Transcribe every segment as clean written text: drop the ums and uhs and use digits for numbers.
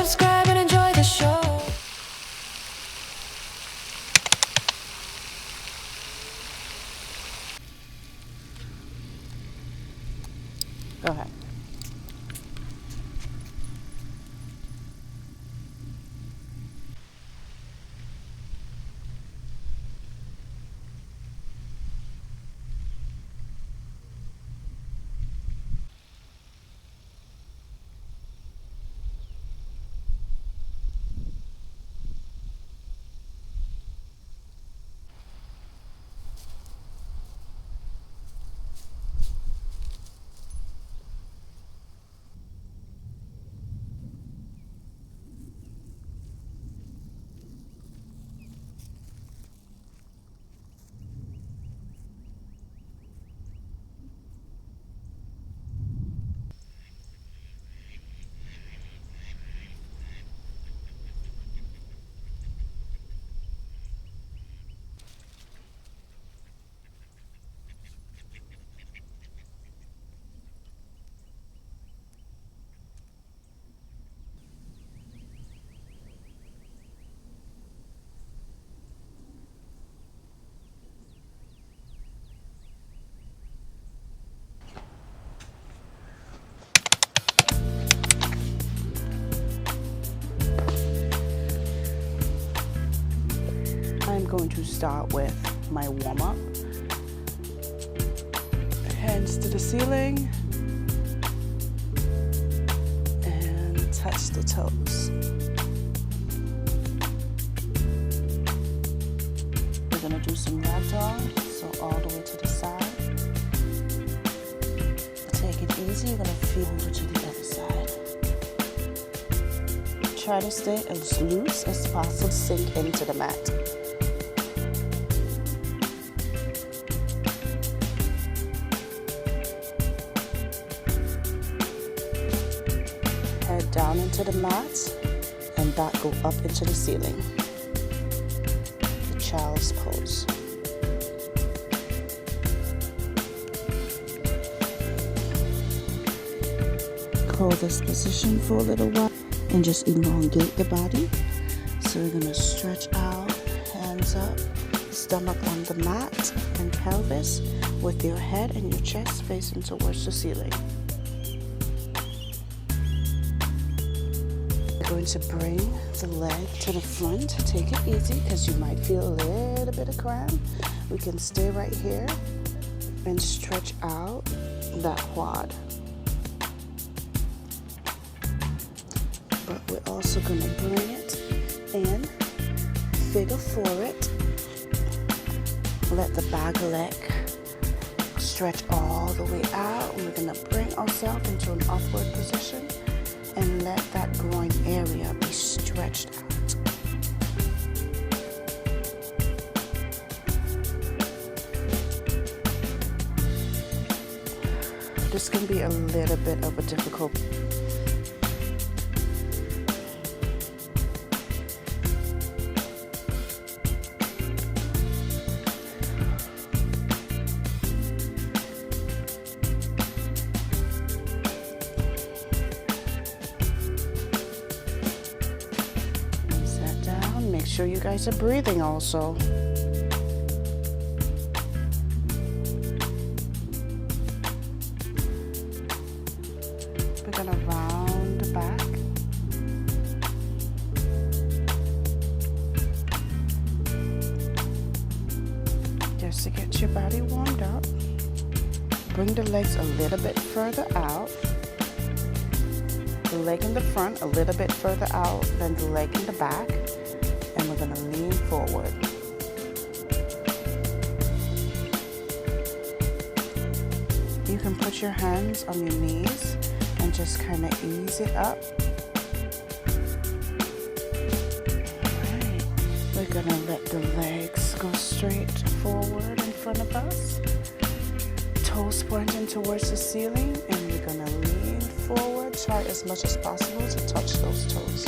subscribe, and enjoy the show. Go ahead. I'm going to start with my warm-up. Hands to the ceiling and touch the toes. We're going to do some ragdoll, so all the way to the side. Take it easy, you're going to feel over to the other side. Try to stay as loose as possible, sink into the mat. Head down into the mat and back go up into the ceiling. The child's pose. Hold this position for a little while and just elongate the body. So we're going to stretch out, hands up, stomach on the mat and pelvis with your head and your chest facing towards the ceiling. We're going to bring the leg to the front. Take it easy because you might feel a little bit of cramp. We can stay right here and stretch out that quad. But we're also going to bring it in, figure four it, let the back leg stretch all the way out, and we're going to bring ourselves into an upward position and let that groin area be stretched out. This can be a little bit of a difficult Make sure you guys are breathing also. We're gonna round the back. Just to get your body warmed up. Bring the legs a little bit further out. The leg in the front a little bit further out than the leg in the back. And we're going to lean forward. You can put your hands on your knees and just kind of ease it up. Alright, we're going to let the legs go straight forward in front of us. Toes pointing towards the ceiling, and we're going to lean forward. Try as much as possible to touch those toes.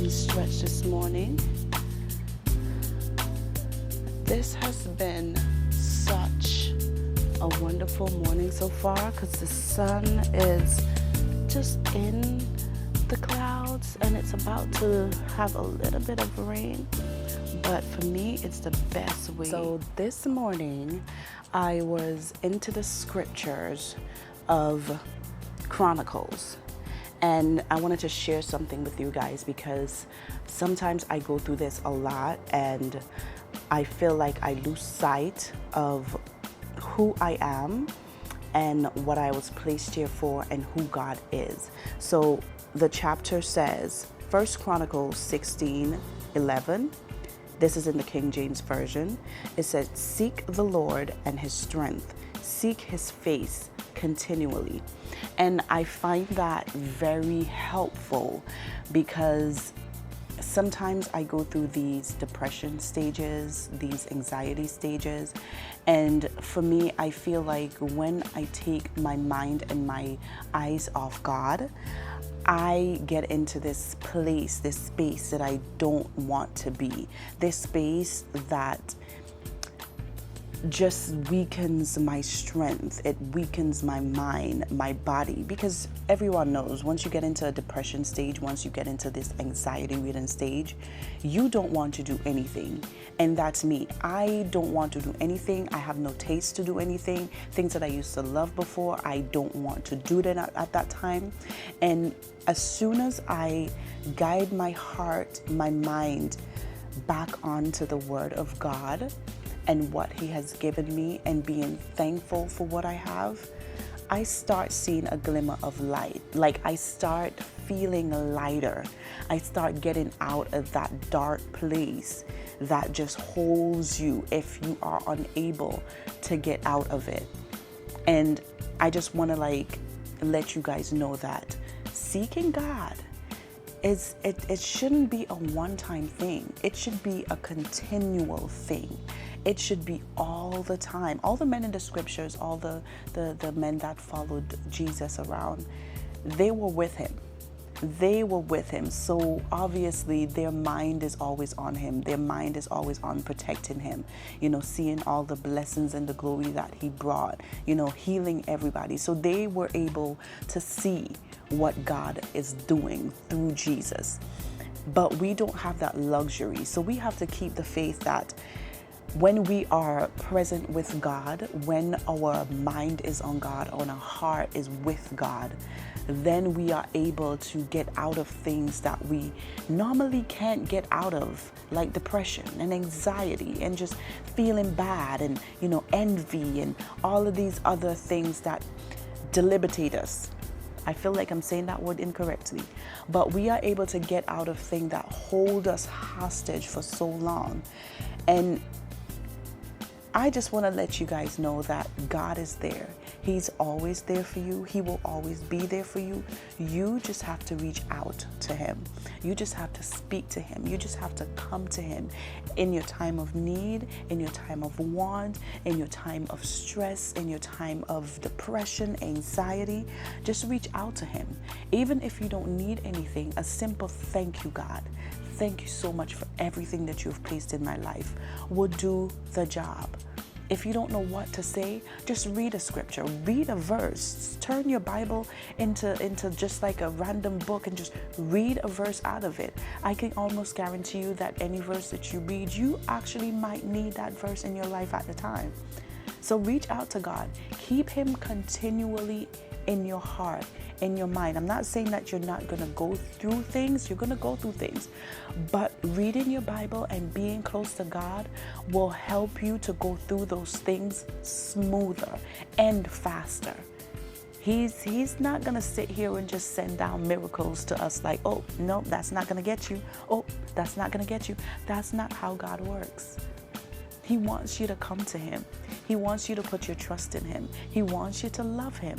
Stretch this morning. This has been such a wonderful morning so far because the sun is just in the clouds and it's about to have a little bit of rain, but for me it's the best way. So this morning I was into the scriptures of Chronicles, and I wanted to share something with you guys because sometimes I go through this a lot and I feel like I lose sight of who I am and what I was placed here for and who God is. So the chapter says, 1 Chronicles 16:11. This is in the King James Version. It says, "Seek the Lord and his strength. Seek his face continually." And I find that very helpful because sometimes I go through these depression stages, these anxiety stages, and for me, I feel like when I take my mind and my eyes off God, I get into this place, this space that I don't want to be, this space that just weakens my strength. It weakens my mind, my body, because everyone knows once you get into a depression stage, once you get into this anxiety-ridden stage, you don't want to do anything. And that's me. I don't want to do anything. I have no taste to do anything. Things that I used to love before, I don't want to do that at that time. And as soon as I guide my heart, my mind back onto the Word of God and what he has given me and being thankful for what I have, I start seeing a glimmer of light. Like I start feeling lighter. I start getting out of that dark place that just holds you if you are unable to get out of it. And I just want to let you guys know that seeking God it shouldn't be a one-time thing. It should be a continual thing. It should be all the time. All the men in the scriptures, all the men that followed Jesus around, they were with him. They were with him. So obviously their mind is always on him. Their mind is always on protecting him, seeing all the blessings and the glory that he brought, healing everybody. So they were able to see what God is doing through Jesus. But we don't have that luxury. So we have to keep the faith that when we are present with God, when our mind is on God, or our heart is with God, then we are able to get out of things that we normally can't get out of, like depression and anxiety and just feeling bad and, envy and all of these other things that debilitate us. I feel like I'm saying that word incorrectly, but we are able to get out of things that hold us hostage for so long. And I just want to let you guys know that God is there. He's always there for you. He will always be there for you. You just have to reach out to him. You just have to speak to him. You just have to come to him in your time of need, in your time of want, in your time of stress, in your time of depression, anxiety. Just reach out to him. Even if you don't need anything, a simple thank you, God. Thank you so much for everything that you've placed in my life will do the job. If you don't know what to say, just read a scripture, read a verse, turn your Bible into just like a random book and just read a verse out of it. I can almost guarantee you that any verse that you read, you actually might need that verse in your life at the time. So reach out to God. Keep him continually in your heart, in your mind. I'm not saying that you're not going to go through things. You're going to go through things. But reading your Bible and being close to God will help you to go through those things smoother and faster. He's not going to sit here and just send down miracles to us like, oh, no, that's not going to get you. Oh, that's not going to get you. That's not how God works. He wants you to come to him. He wants you to put your trust in him. He wants you to love him.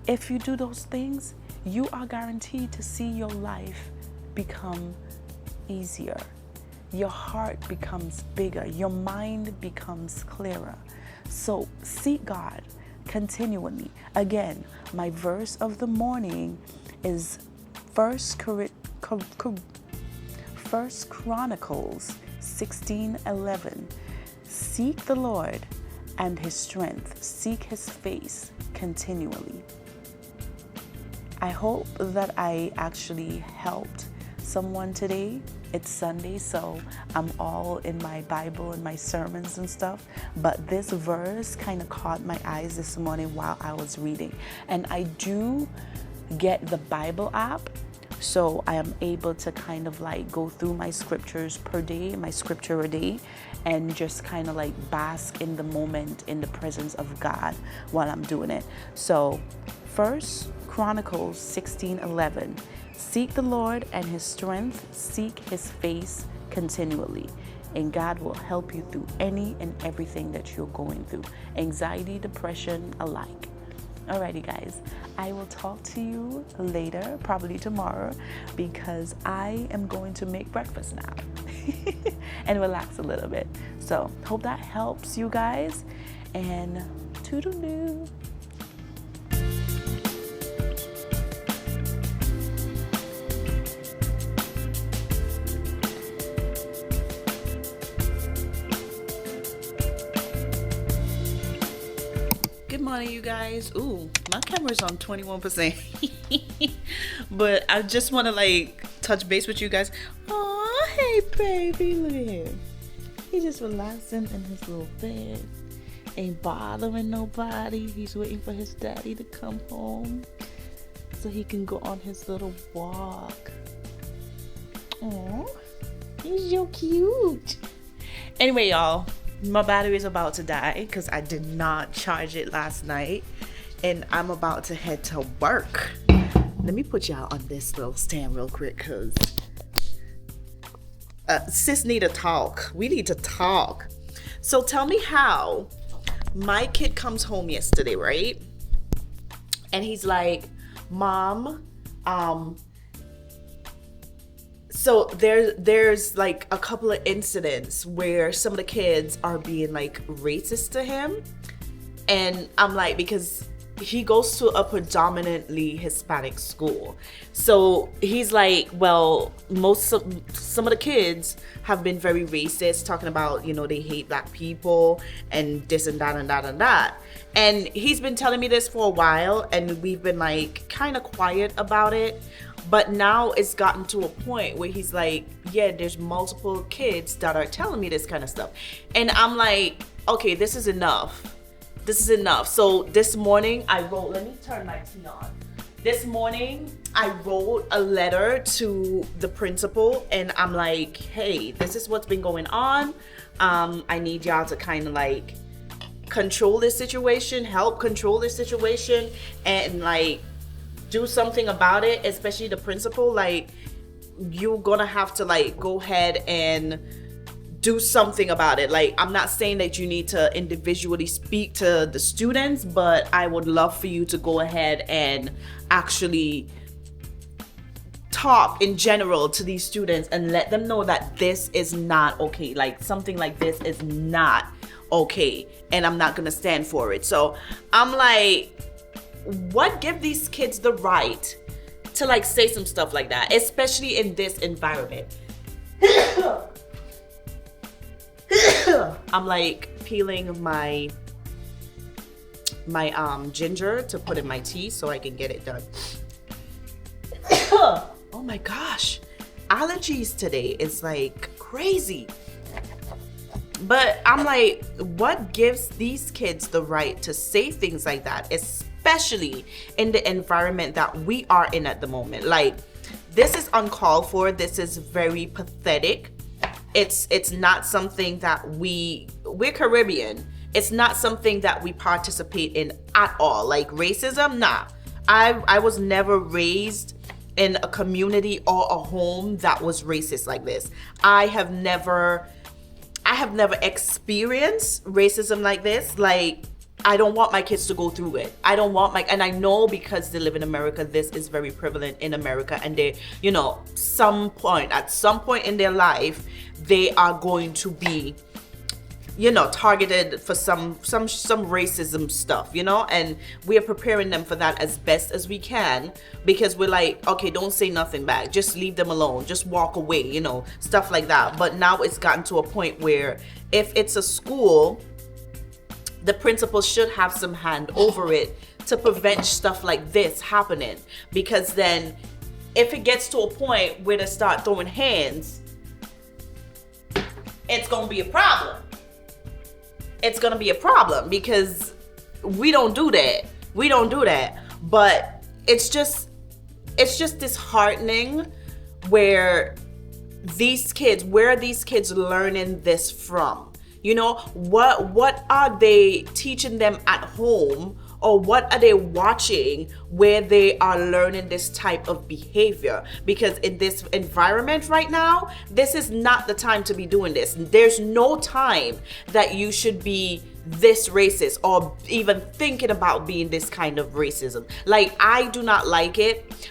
If you do those things, you are guaranteed to see your life become easier. Your heart becomes bigger. Your mind becomes clearer. So seek God continually. Again, my verse of the morning is 1 Chronicles 16:11. Seek the Lord and his strength. Seek his face continually. I hope that I actually helped someone today. It's Sunday, so I'm all in my Bible and my sermons and stuff. But this verse kind of caught my eyes this morning while I was reading. And I do get the Bible app, so I am able to kind of like go through my scriptures per day, my scripture a day, and just kind of like bask in the moment in the presence of God while I'm doing it. So First Chronicles 16:11. Seek the Lord and his strength, seek his face continually, and God will help you through any and everything that you're going through, anxiety, depression alike. Alrighty guys, I will talk to you later, probably tomorrow, because I am going to make breakfast now and relax a little bit. So hope that helps you guys, and toodaloo. Good morning, you guys. Ooh, my camera's on 21%. But I just want to like touch base with you guys. Oh, hey baby, look at him. He's just relaxing in his little bed. Ain't bothering nobody. He's waiting for his daddy to come home so he can go on his little walk. Oh, he's so cute. Anyway, y'all, my battery is about to die because I did not charge it last night, and I'm about to head to work. Let me put y'all on this little stand real quick because sis need to talk. We need to talk. So tell me how my kid comes home yesterday, right? And he's like, Mom, so there's like a couple of incidents where some of the kids are being like racist to him. And I'm like, because he goes to a predominantly Hispanic school. So he's like, well, some of the kids have been very racist, talking about, you know, they hate black people and this and that and that and that. And he's been telling me this for a while, and we've been like kind of quiet about it. But now it's gotten to a point where he's like, yeah, there's multiple kids that are telling me this kind of stuff. And I'm like, okay, this is enough. This is enough. So this morning I wrote, let me turn my tea on. This morning I wrote a letter to the principal, and I'm like, hey, this is what's been going on. I need y'all to kind of like control this situation, help control this situation, and like do something about it, especially the principal. Like, you're gonna have to like go ahead and do something about it. Like, I'm not saying that you need to individually speak to the students, but I would love for you to go ahead and actually talk in general to these students and let them know that this is not okay. Like, something like this is not okay, and I'm not gonna stand for it. So I'm like, what give these kids the right to like say some stuff like that, especially in this environment? I'm like peeling my ginger to put in my tea so I can get it done. Oh my gosh, allergies today is like crazy. But I'm like, what gives these kids the right to say things like that, especially in the environment that we are in at the moment? Like, this is uncalled for. This is very pathetic. It's not something that we're Caribbean. It's not something that we participate in at all. Like, racism, nah. I was never raised in a community or a home that was racist like this. I have never experienced racism like this. Like, I don't want my kids to go through it. And I know because they live in America, this is very prevalent in America, and they, you know, at some point in their life, they are going to be targeted for some racism stuff, and we are preparing them for that as best as we can, because we're like, okay, don't say nothing back, just leave them alone, just walk away, stuff like that. But now it's gotten to a point where if it's a school, the principal should have some hand over it to prevent stuff like this happening, because then if it gets to a point where they start throwing hands, it's going to be a problem. It's going to be a problem because we don't do that. But it's just disheartening where are these kids learning this from? What are they teaching them at home, or what are they watching where they are learning this type of behavior? Because in this environment right now, this is not the time to be doing this. There's no time that you should be this racist or even thinking about being this kind of racism. Like, I do not like it.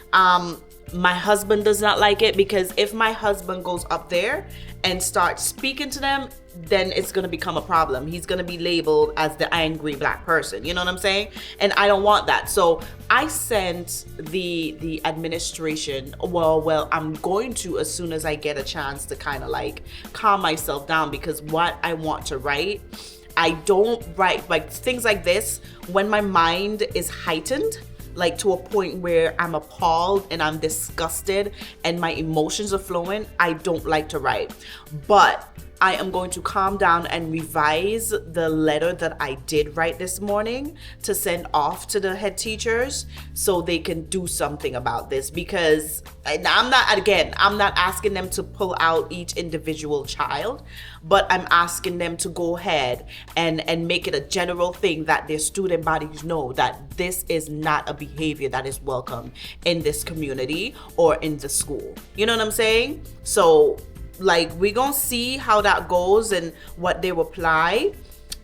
My husband does not like it, because if my husband goes up there and starts speaking to them, then it's going to become a problem. He's going to be labeled as the angry black person. You know what I'm saying? And I don't want that. So I sent the administration, well, I'm going to, as soon as I get a chance to kind of like calm myself down, because what I want to write, I don't write like things like this when my mind is heightened, like to a point where I'm appalled and I'm disgusted and my emotions are flowing. I don't like to write, but I am going to calm down and revise the letter that I did write this morning to send off to the head teachers so they can do something about this. Because I'm not asking them to pull out each individual child, but I'm asking them to go ahead and make it a general thing that their student bodies know that this is not a behavior that is welcome in this community or in the school. You know what I'm saying? So like, we're gonna see how that goes and what they reply,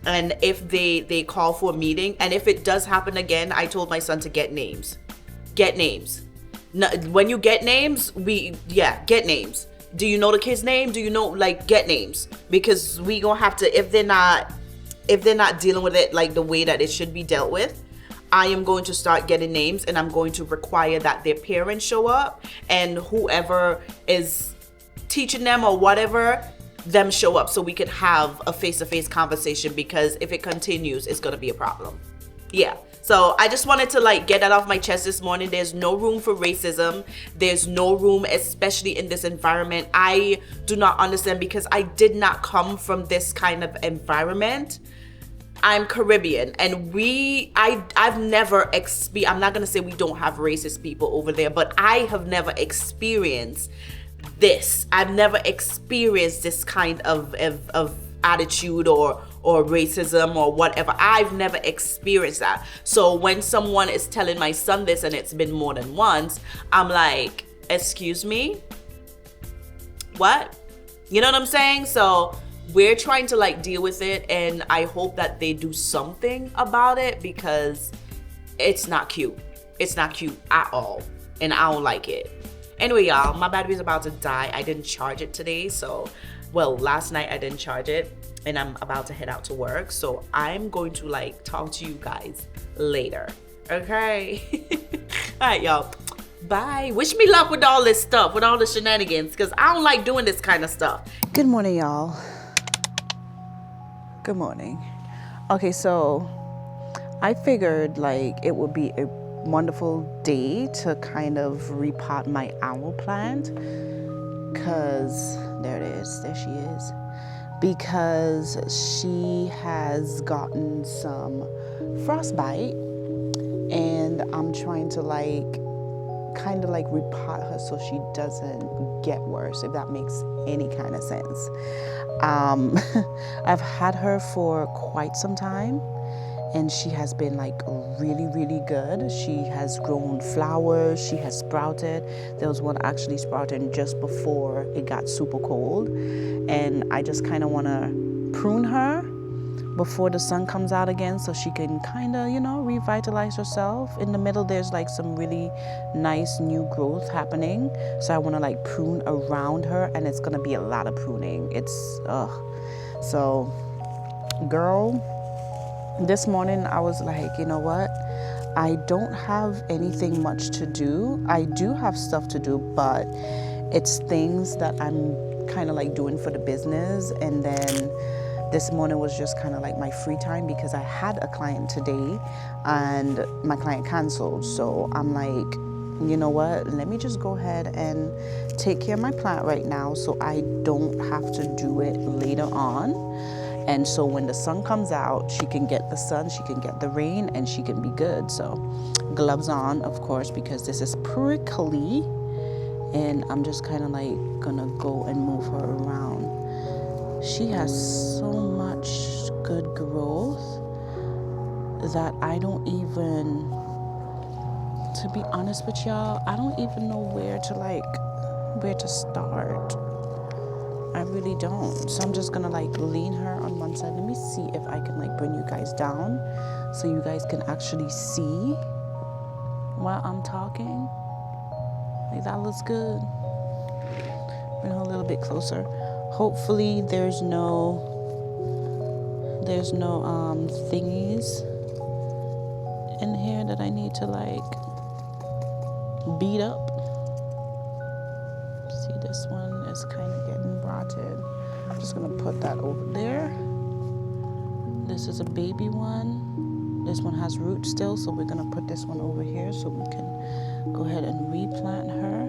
and if they call for a meeting. And if it does happen again, I told my son to get names. No, when you get names, get names. Do you know the kid's name? Do you know, like, get names? Because we gonna have to, if they're not dealing with it like the way that it should be dealt with, I am going to start getting names, and I'm going to require that their parents show up, and whoever is teaching them or whatever, them show up so we could have a face-to-face conversation, because if it continues, it's going to be a problem. Yeah. So I just wanted to like get that off my chest this morning. There's no room for racism. There's no room, especially in this environment. I do not understand, because I did not come from this kind of environment. I'm Caribbean, and I've never I'm not going to say we don't have racist people over there, but I have never experienced this. I've never experienced this kind of attitude or racism or whatever. I've never experienced that. So when someone is telling my son this, and it's been more than once, I'm like, excuse me? What? You know what I'm saying? So we're trying to like deal with it, and I hope that they do something about it, because it's not cute. It's not cute at all, and I don't like it. Anyway, y'all, my battery's about to die. I didn't charge it today, last night I didn't charge it, and I'm about to head out to work. So I'm going to like talk to you guys later, okay? All right, y'all. Bye. Wish me luck with all this stuff, with all the shenanigans, because I don't like doing this kind of stuff. Good morning, y'all. Good morning. Okay, so I figured like it would be a wonderful day to kind of repot my owl plant, because there she is, because she has gotten some frostbite, and I'm trying to kind of repot her so she doesn't get worse, if that makes any kind of sense. I've had her for quite some time, and she has been really, really good. She has grown flowers. She has sprouted. There was one actually sprouting just before it got super cold, and I just kind of want to prune her before the sun comes out again, so she can kind of, revitalize herself. In the middle, there's some really nice new growth happening, so I want to prune around her, and it's gonna be a lot of pruning. So Girl, this morning I was like, you know what? I don't have anything much to do. I do have stuff to do, but it's things that I'm kind of like doing for the business. And then this morning was just kind of like my free time because I had a client today and my client canceled. So I'm like, you know what? Let me just go ahead and take care of my plant right now so I don't have to do it later on. And so when the sun comes out, she can get the sun, she can get the rain, and she can be good. So gloves on, of course, because this is prickly. And I'm just kind of like gonna go and move her around. She has so much good growth that I don't even, to be honest with y'all, I don't even know where to start. I really don't. So I'm just gonna like lean her on one side. Let me see if I can like bring you guys down so you guys can actually see while I'm talking. Like that looks good. Bring her a little bit closer. Hopefully there's no thingies in here that I need to like beat up. See, this one is kind of getting rotted. I'm just gonna put that over there. This is a baby one. This one has roots still, so we're gonna put this one over here so we can go ahead and replant her.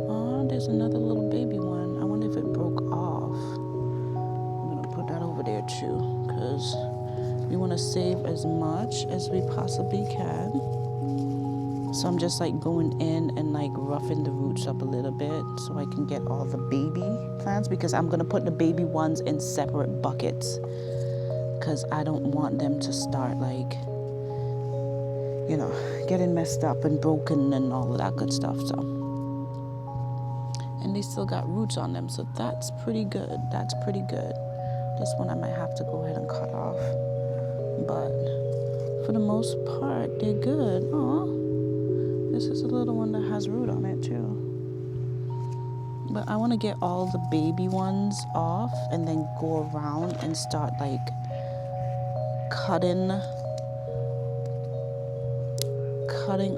Oh, there's another little baby one. I wonder if it broke off. I'm gonna put that over there too, because we want to save as much as we possibly can. So I'm just like going in and like roughing the roots up a little bit so I can get all the baby plants, because I'm gonna put the baby ones in separate buckets because I don't want them to start like, you know, getting messed up and broken and all of that good stuff. So, and they still got roots on them, so that's pretty good. That's pretty good. This one I might have to go ahead and cut off, but for the most part they're good. Aw. This is a little one that has root on it too. But I want to get all the baby ones off and then go around and start like cutting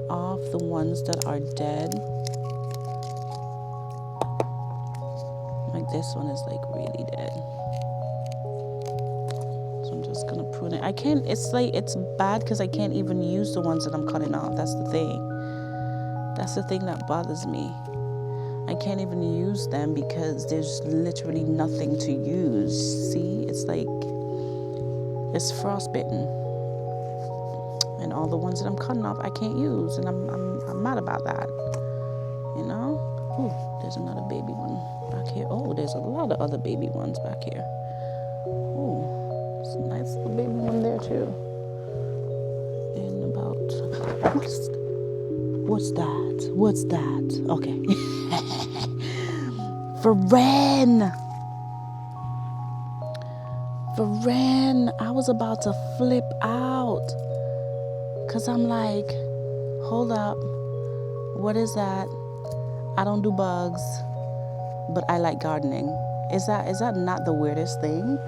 off the ones that are dead. Like this one is like really dead. So I'm just gonna prune it. I can't, it's bad because I can't even use the ones that I'm cutting off. That's the thing. That's the thing that bothers me. I can't even use them because there's literally nothing to use. See, it's like, it's frostbitten. And all the ones that I'm cutting off, I can't use. And I'm mad about that. You know? Ooh, there's another baby one back here. Oh, there's a lot of other baby ones back here. Ooh, there's a nice little baby one there too. And about, what's that? What's that? Okay. Varen, I was about to flip out. Cause I'm like, hold up. What is that? I don't do bugs, but I like gardening. Is that not the weirdest thing?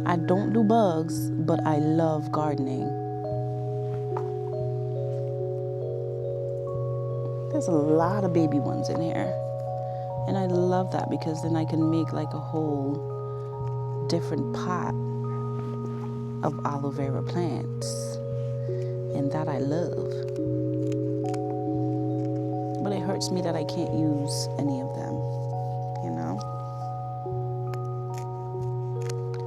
I don't do bugs, but I love gardening. There's a lot of baby ones in here. And I love that because then I can make like a whole different pot of aloe vera plants. And that I love. But it hurts me that I can't use any of them, you know?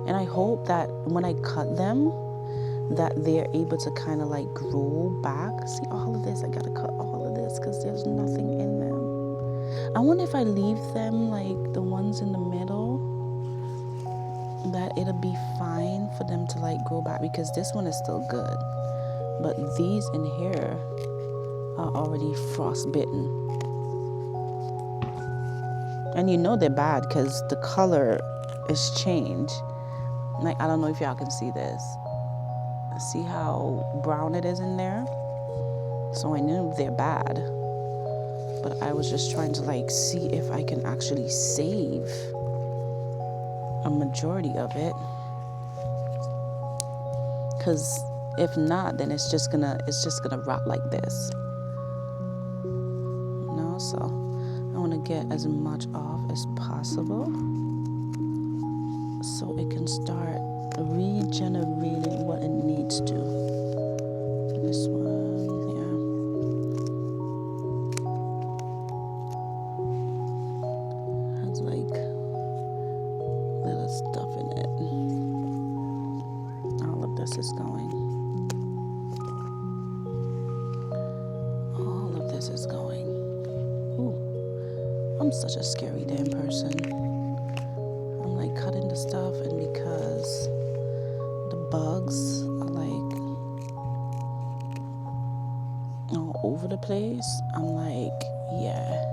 And I hope that when I cut them, that they're able to kind of like grow back. See, all of this, I gotta cut all of this because there's nothing in them. I wonder if I leave them like the ones in the middle, that it'll be fine for them to like grow back, because this one is still good. But these in here are already frostbitten. And you know they're bad because the color is changed. Like, I don't know if y'all can see this. See how brown it is in there? So I knew they're bad. But I was just trying to like see if I can actually save a majority of it. because if not, then it's just gonna rot like this. So I want to get as much off as possible so it can start regenerating what it needs to. This one here has like little stuff in it. All of this is going. All of this is going. I'm such a scary damn person. I'm like cutting the stuff, and because the bugs are like all over the place, I'm like, yeah,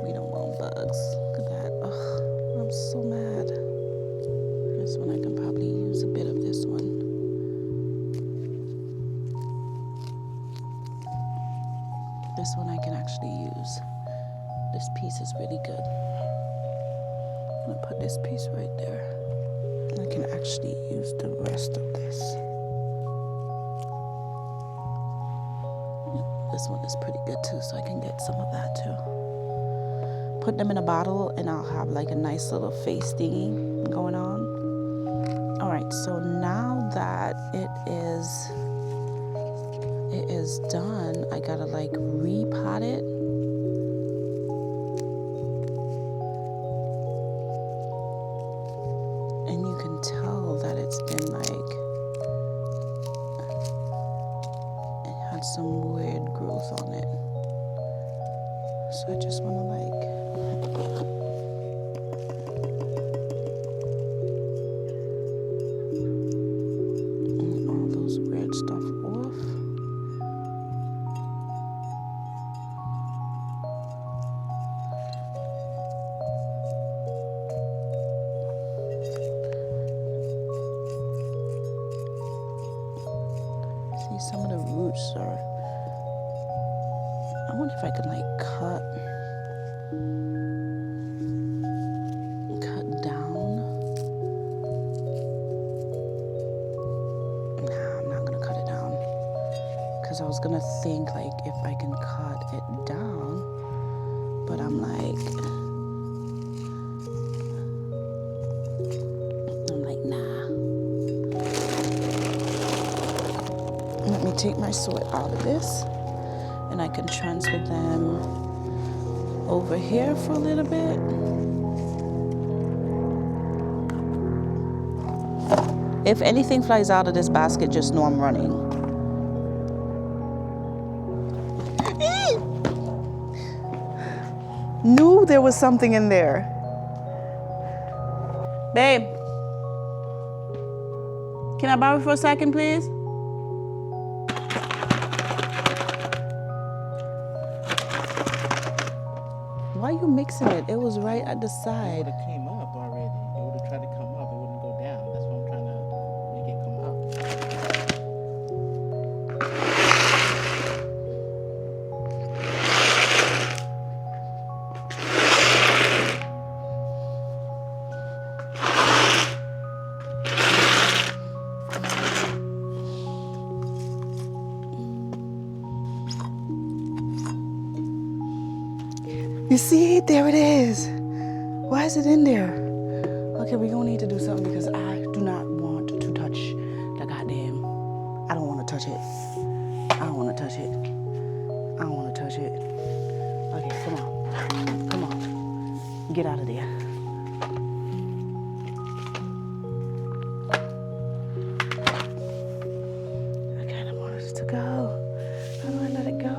we don't want bugs. Look at that. Ugh, I'm so mad. This one I can probably use a bit of this one. This one I can actually use. This piece is really good. I'm gonna put this piece right there. I can actually use the rest of this. This one is pretty good too, so I can get some of that too. Put them in a bottle and I'll have like a nice little face thingy going on. All right, so now that it is done, I gotta like repot it. Some weird growth on it, so I just want to like all those weird stuff off. See, some of the roots are, I wonder if I can like cut down. Nah, I'm not gonna cut it down, because I was gonna think like if I can cut it down, but I'm like nah. Let me take my soy out of this, and I can transfer them over here for a little bit. If anything flies out of this basket, just know I'm running. Knew there was something in there. Babe, can I borrow you for a second, please? Why are you mixing it? It was right at the side. It would have came up already. It would have tried to come up. It wouldn't go down. That's why I'm trying to make it come up. You see, there it is. Why is it in there? Okay, we're gonna need to do something, because I do not want to touch the goddamn, I don't want to touch it. I don't want to touch it. I don't want to touch it. Okay, come on. Come on. Get out of there. I kind of want us to go. How do I let it go?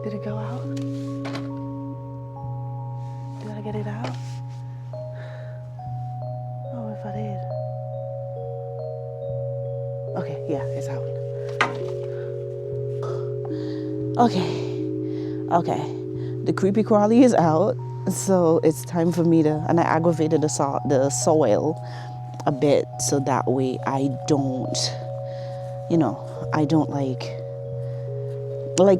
Did it go out? Did I get it out? Oh, if I did. Okay, yeah, it's out. Okay. The creepy crawly is out, so it's time for me to, and I aggravated the soil a bit, so that way I don't, I don't like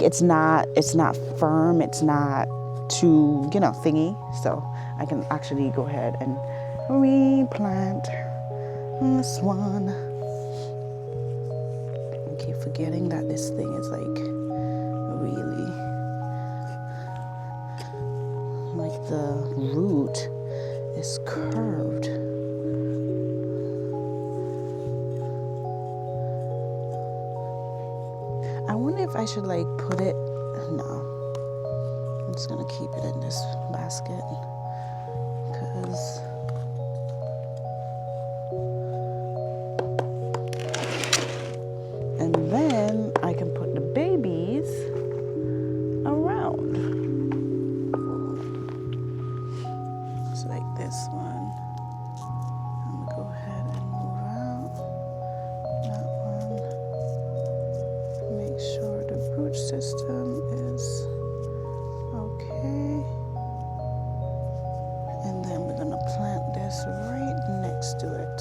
it's not firm, it's not too, thingy, so I can actually go ahead and replant this one. I keep forgetting that this thing is like really, like the root is curved. I wonder if I should like put it, no, I'm just gonna keep it in this basket because and then I can put the babies around. It's like this one. I'm gonna go ahead and move out that one. Make sure the root system is okay. And then we're gonna plant this right next to it.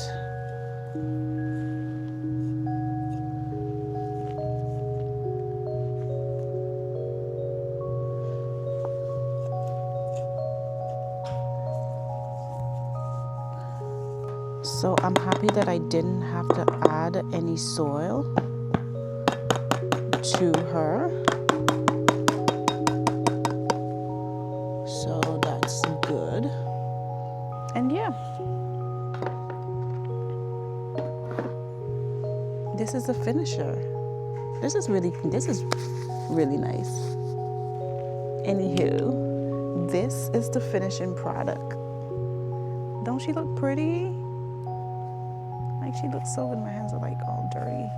So I'm happy that I didn't have to add any soil to her. So that's good. And yeah. This is the finisher. This is really nice. Anywho, this is the finishing product. Don't she look pretty? Like she looks so good. My hands are like all dirty.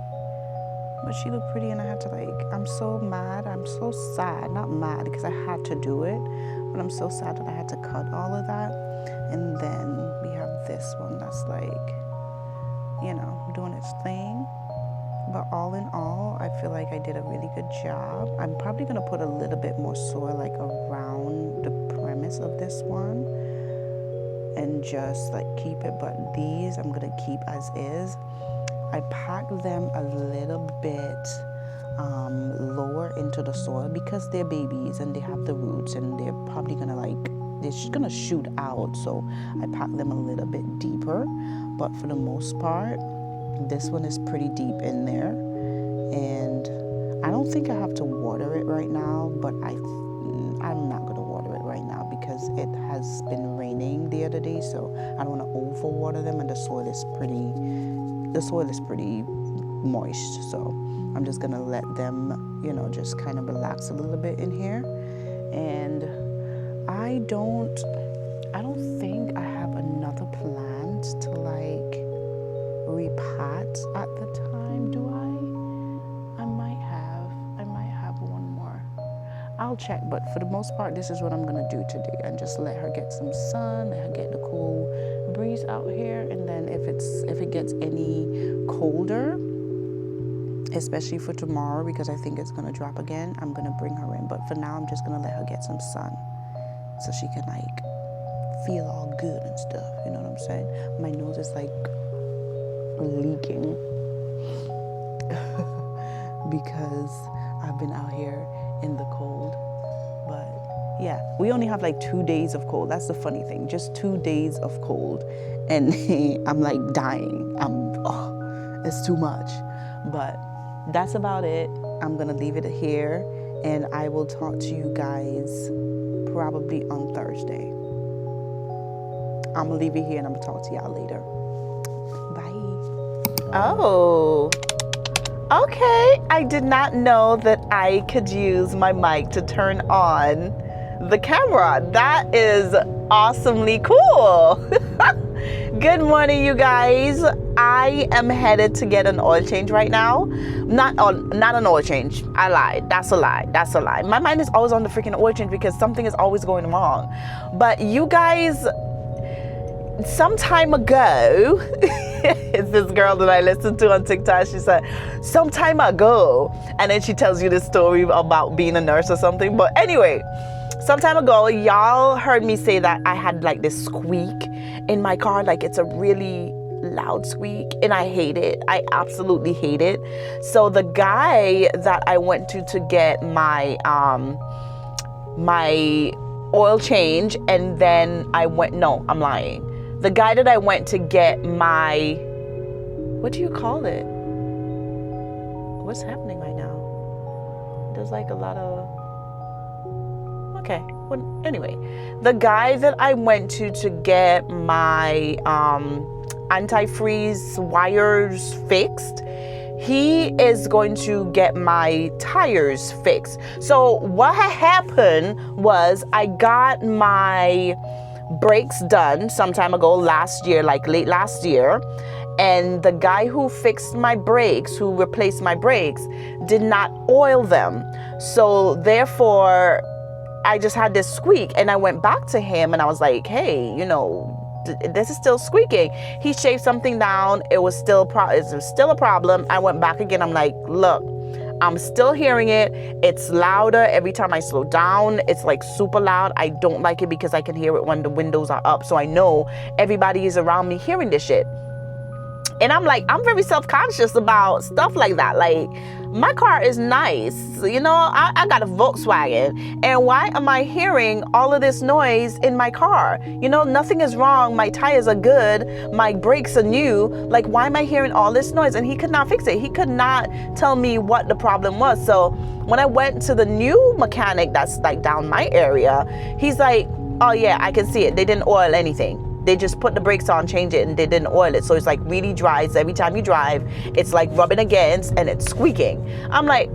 But she looked pretty and I had to like, I'm so mad. I'm so sad. Not mad because I had to do it. But I'm so sad that I had to cut all of that. And then we have this one that's like, you know, doing its thing. But all in all, I feel like I did a really good job. I'm probably going to put a little bit more soil like around the premise of this one. And just like keep it, but these I'm gonna keep as is. I pack them a little bit lower into the soil because they're babies and they have the roots and they're probably gonna they're just gonna shoot out. So I pack them a little bit deeper, but for the most part, this one is pretty deep in there. And I don't think I have to water it right now, but I'm not gonna water it right now because it has been raining the other day, so I don't want to overwater them, and the soil is pretty moist, so I'm just gonna let them, you know, just kind of relax a little bit in here. And I don't think I have another plant to like repot at the time, do I? I might have one more. I'll check, but for the most part, this is what I'm gonna do today, and just let her get some sun, let her get the cool breeze out here. And then if it gets any colder, especially for tomorrow, because I think it's gonna drop again, I'm gonna bring her in. But for now, I'm just gonna let her get some sun so she can like feel all good and stuff, you know what I'm saying? My nose is like leaking because I've been out here in the cold. But yeah, we only have like 2 days of cold. That's the funny thing, just 2 days of cold, and I'm like dying. It's too much. But that's about it. I'm gonna leave it here, and I will talk to you guys probably on Thursday. I'm gonna leave it here and I'm gonna talk to y'all later. Bye. Oh, okay. I did not know that I could use my mic to turn on the camera. That is awesomely cool. Good morning, you guys. I am headed to get an oil change right now. Not an oil change. I lied. That's a lie. My mind is always on the freaking oil change because something is always going wrong. But you guys, some time ago, it's this girl that I listened to on TikTok. She said, some time ago, and then she tells you this story about being a nurse or something. But anyway, some time ago, y'all heard me say that I had like this squeak in my car. Like it's a really loud squeak, and I hate it. I absolutely hate it. So the guy that I went to get my my oil change, and then I'm lying. the guy that I went to get my, what do you call it? What's happening right now? There's like a lot of, okay. Well, anyway, the guy that I went to get my antifreeze wires fixed, he is going to get my tires fixed. So what had happened was I got my brakes done some time ago last year, like late last year. And the guy who fixed my brakes, who replaced my brakes, did not oil them. So therefore, I just had this squeak, and I went back to him and I was like, hey, you know, this is still squeaking. He shaved something down. It was still a problem. I went back again. I'm like, look, I'm still hearing it. It's louder every time I slow down. It's like super loud. I don't like it because I can hear it when the windows are up. So I know everybody is around me hearing this shit. And I'm like, I'm very self-conscious about stuff like that. Like, my car is nice. You know, I got a Volkswagen. And why am I hearing all of this noise in my car? You know, nothing is wrong. My tires are good. My brakes are new. Like, why am I hearing all this noise? And he could not fix it. He could not tell me what the problem was. So when I went to the new mechanic that's like down my area, he's like, oh yeah, I can see it. They didn't oil anything. They just put the brakes on, change it, and they didn't oil it. So it's like really dry. So every time you drive, it's like rubbing against and it's squeaking. I'm like,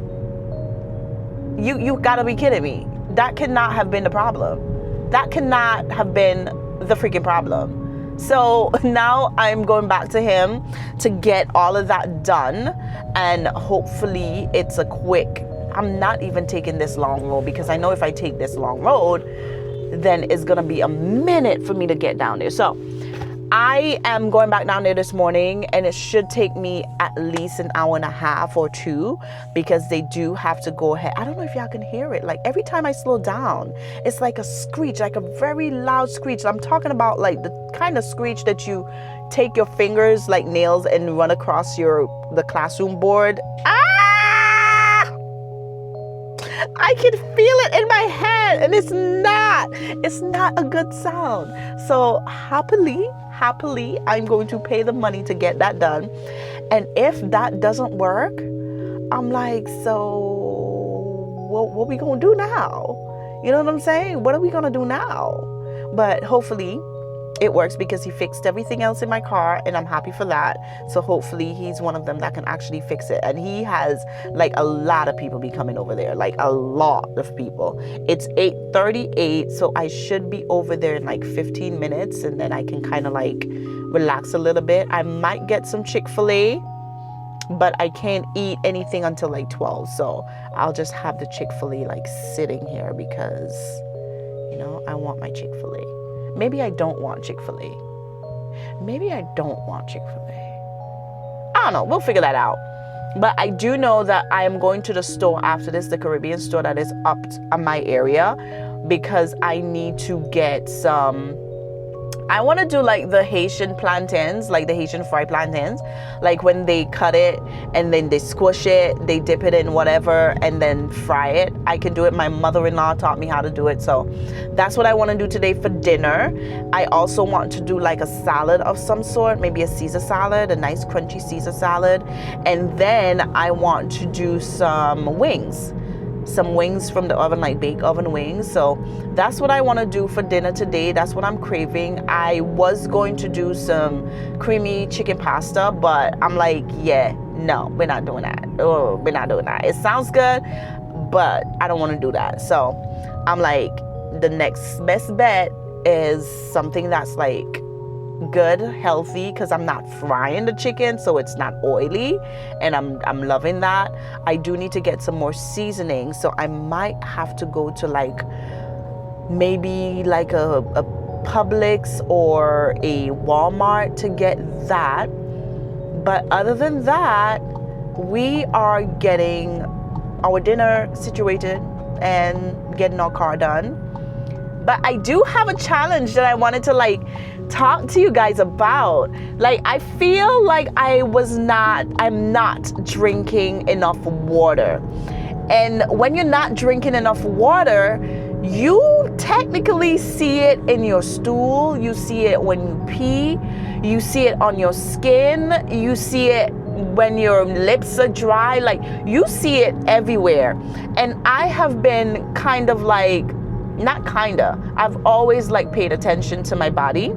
you gotta be kidding me. That cannot have been the problem. That cannot have been the freaking problem. So now I'm going back to him to get all of that done. And hopefully it's a quick, I'm not even taking this long road, because I know if I take this long road, then it's gonna be a minute for me to get down there. So I am going back down there this morning, and it should take me at least an hour and a half or two, because they do have to go ahead. I don't know if y'all can hear it. Like, every time I slow down, it's like a screech, like a very loud screech. I'm talking about like the kind of screech that you take your fingers like nails and run across the classroom board. I can feel it in my head, and it's not a good sound. So happily, I'm going to pay the money to get that done. And if that doesn't work, I'm like, so what we gonna do now? You know what I'm saying? What are we gonna do now? But hopefully it works, because he fixed everything else in my car, and I'm happy for that. So hopefully he's one of them that can actually fix it. And he has like a lot of people be coming over there, like a lot of people. It's 8:38, so I should be over there in like 15 minutes, and then I can kind of like relax a little bit. I might get some Chick-fil-A, but I can't eat anything until like 12. So I'll just have the Chick-fil-A like sitting here, because, you know, I want my Chick-fil-A. Maybe I don't want Chick-fil-A. I don't know. We'll figure that out. But I do know that I am going to the store after this, the Caribbean store that is up in my area, because I need to get some. I want to do like the Haitian plantains, like the Haitian fried plantains, like when they cut it and then they squish it, they dip it in whatever and then fry it. I can do it. My mother-in-law taught me how to do it. So that's what I want to do today for dinner. I also want to do like a salad of some sort, maybe a Caesar salad, a nice crunchy Caesar salad. And then I want to do some wings from the oven, like baked oven wings. So that's what I want to do for dinner today. That's what I'm craving. I was going to do some creamy chicken pasta, but I'm like, yeah, no, we're not doing that. Oh, we're not doing that. It sounds good, but I don't want to do that. So I'm like, the next best bet is something that's like good, healthy, because I'm not frying the chicken, so it's not oily, and I'm loving that. I do need to get some more seasoning, so I might have to go to like maybe like a Publix or a Walmart to get that. But other than that, we are getting our dinner situated and getting our car done. But I do have a challenge that I wanted to like talk to you guys about. Like, I feel like I'm not drinking enough water. And when you're not drinking enough water, you technically see it in your stool, you see it when you pee, you see it on your skin, you see it when your lips are dry, like you see it everywhere. And I have been I've always like paid attention to my body,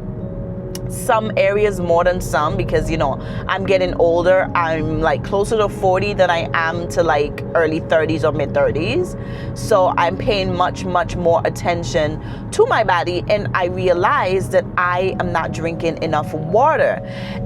some areas more than some, because I'm getting older. I'm like closer to 40 than I am to like early 30s or mid 30s, so I'm paying much more attention to my body. And I realized that I am not drinking enough water,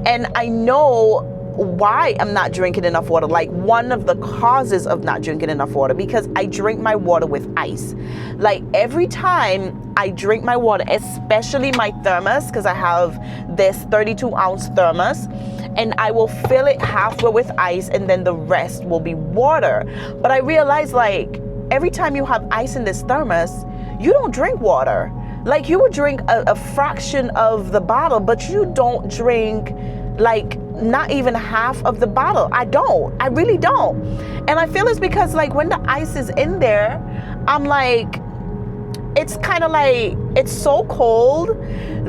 and I know why I'm not drinking enough water. Like, one of the causes of not drinking enough water, because I drink my water with ice. Like, every time I drink my water, especially my thermos, because I have this 32-ounce thermos, and I will fill it halfway with ice and then the rest will be water. But I realize, like, every time you have ice in this thermos, you don't drink water. Like, you would drink a fraction of the bottle, but you don't drink like not even half of the bottle. I really don't. And I feel it's because, like, when the ice is in there, I'm like, it's kind of like, it's so cold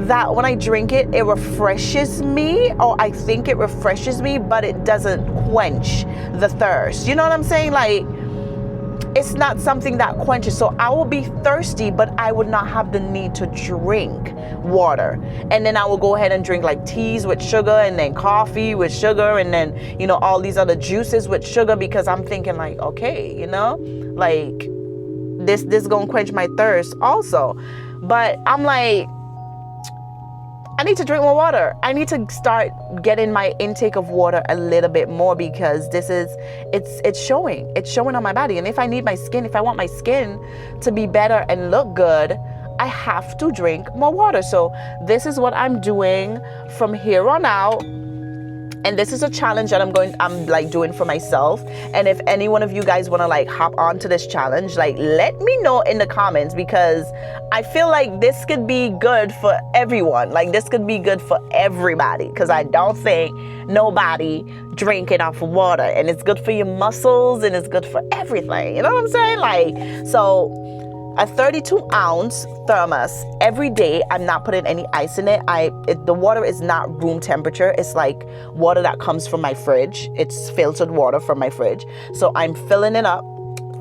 that when I drink it, it refreshes me, or I think it refreshes me, but it doesn't quench the thirst. You know what I'm saying? Like, it's not something that quenches. So I will be thirsty, but I would not have the need to drink water. And then I will go ahead and drink like teas with sugar, and then coffee with sugar, and then, all these other juices with sugar, because I'm thinking like, okay, like this gonna quench my thirst also. But I'm like, I need to drink more water. I need to start getting my intake of water a little bit more, because it's showing on my body. And if I want my skin to be better and look good, I have to drink more water. So this is what I'm doing from here on out. And this is a challenge that I'm like doing for myself. And if any one of you guys want to like hop onto this challenge, like, let me know in the comments, because I feel like this could be good for everyone. Like, this could be good for everybody, because I don't think nobody drink enough water, and it's good for your muscles, and it's good for everything. You know what I'm saying? Like, so a 32-ounce thermos every day. I'm not putting any ice in it. The water is not room temperature. It's like water that comes from my fridge. It's filtered water from my fridge. So I'm filling it up,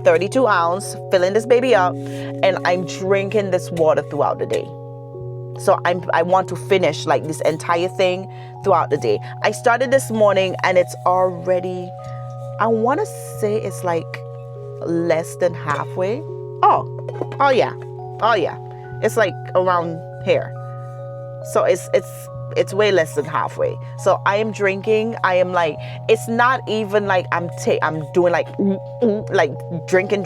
32 ounce, filling this baby up, and I'm drinking this water throughout the day. So I want to finish like this entire thing throughout the day. I started this morning, and it's already, I want to say it's like less than halfway. Oh yeah. It's like around here. So it's way less than halfway. So I am drinking. I am like, it's not even like I'm doing like drinking.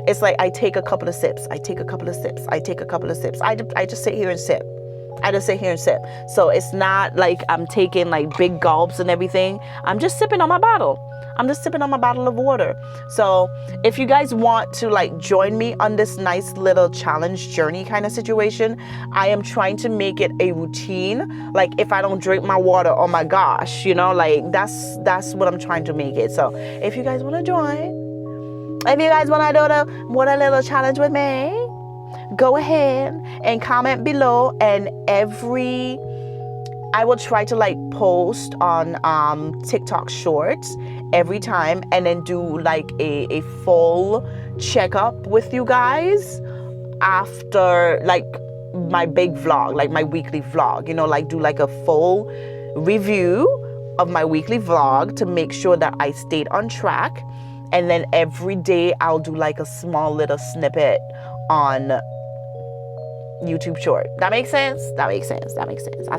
It's like I take a couple of sips. I just sit here and sip. So it's not like I'm taking like big gulps and everything. I'm just sipping on my bottle. Of water. So if you guys want to like join me on this nice little challenge journey kind of situation, I am trying to make it a routine. Like, if I don't drink my water, oh my gosh, like that's what I'm trying to make it. So if you guys want to join, if you guys want to do the water little challenge with me, go ahead and comment below, and I will try to like post on TikTok shorts every time, and then do like a full checkup with you guys after like my big vlog, like my weekly vlog, like do like a full review of my weekly vlog to make sure that I stayed on track. And then every day I'll do like a small little snippet on YouTube short. That makes sense? I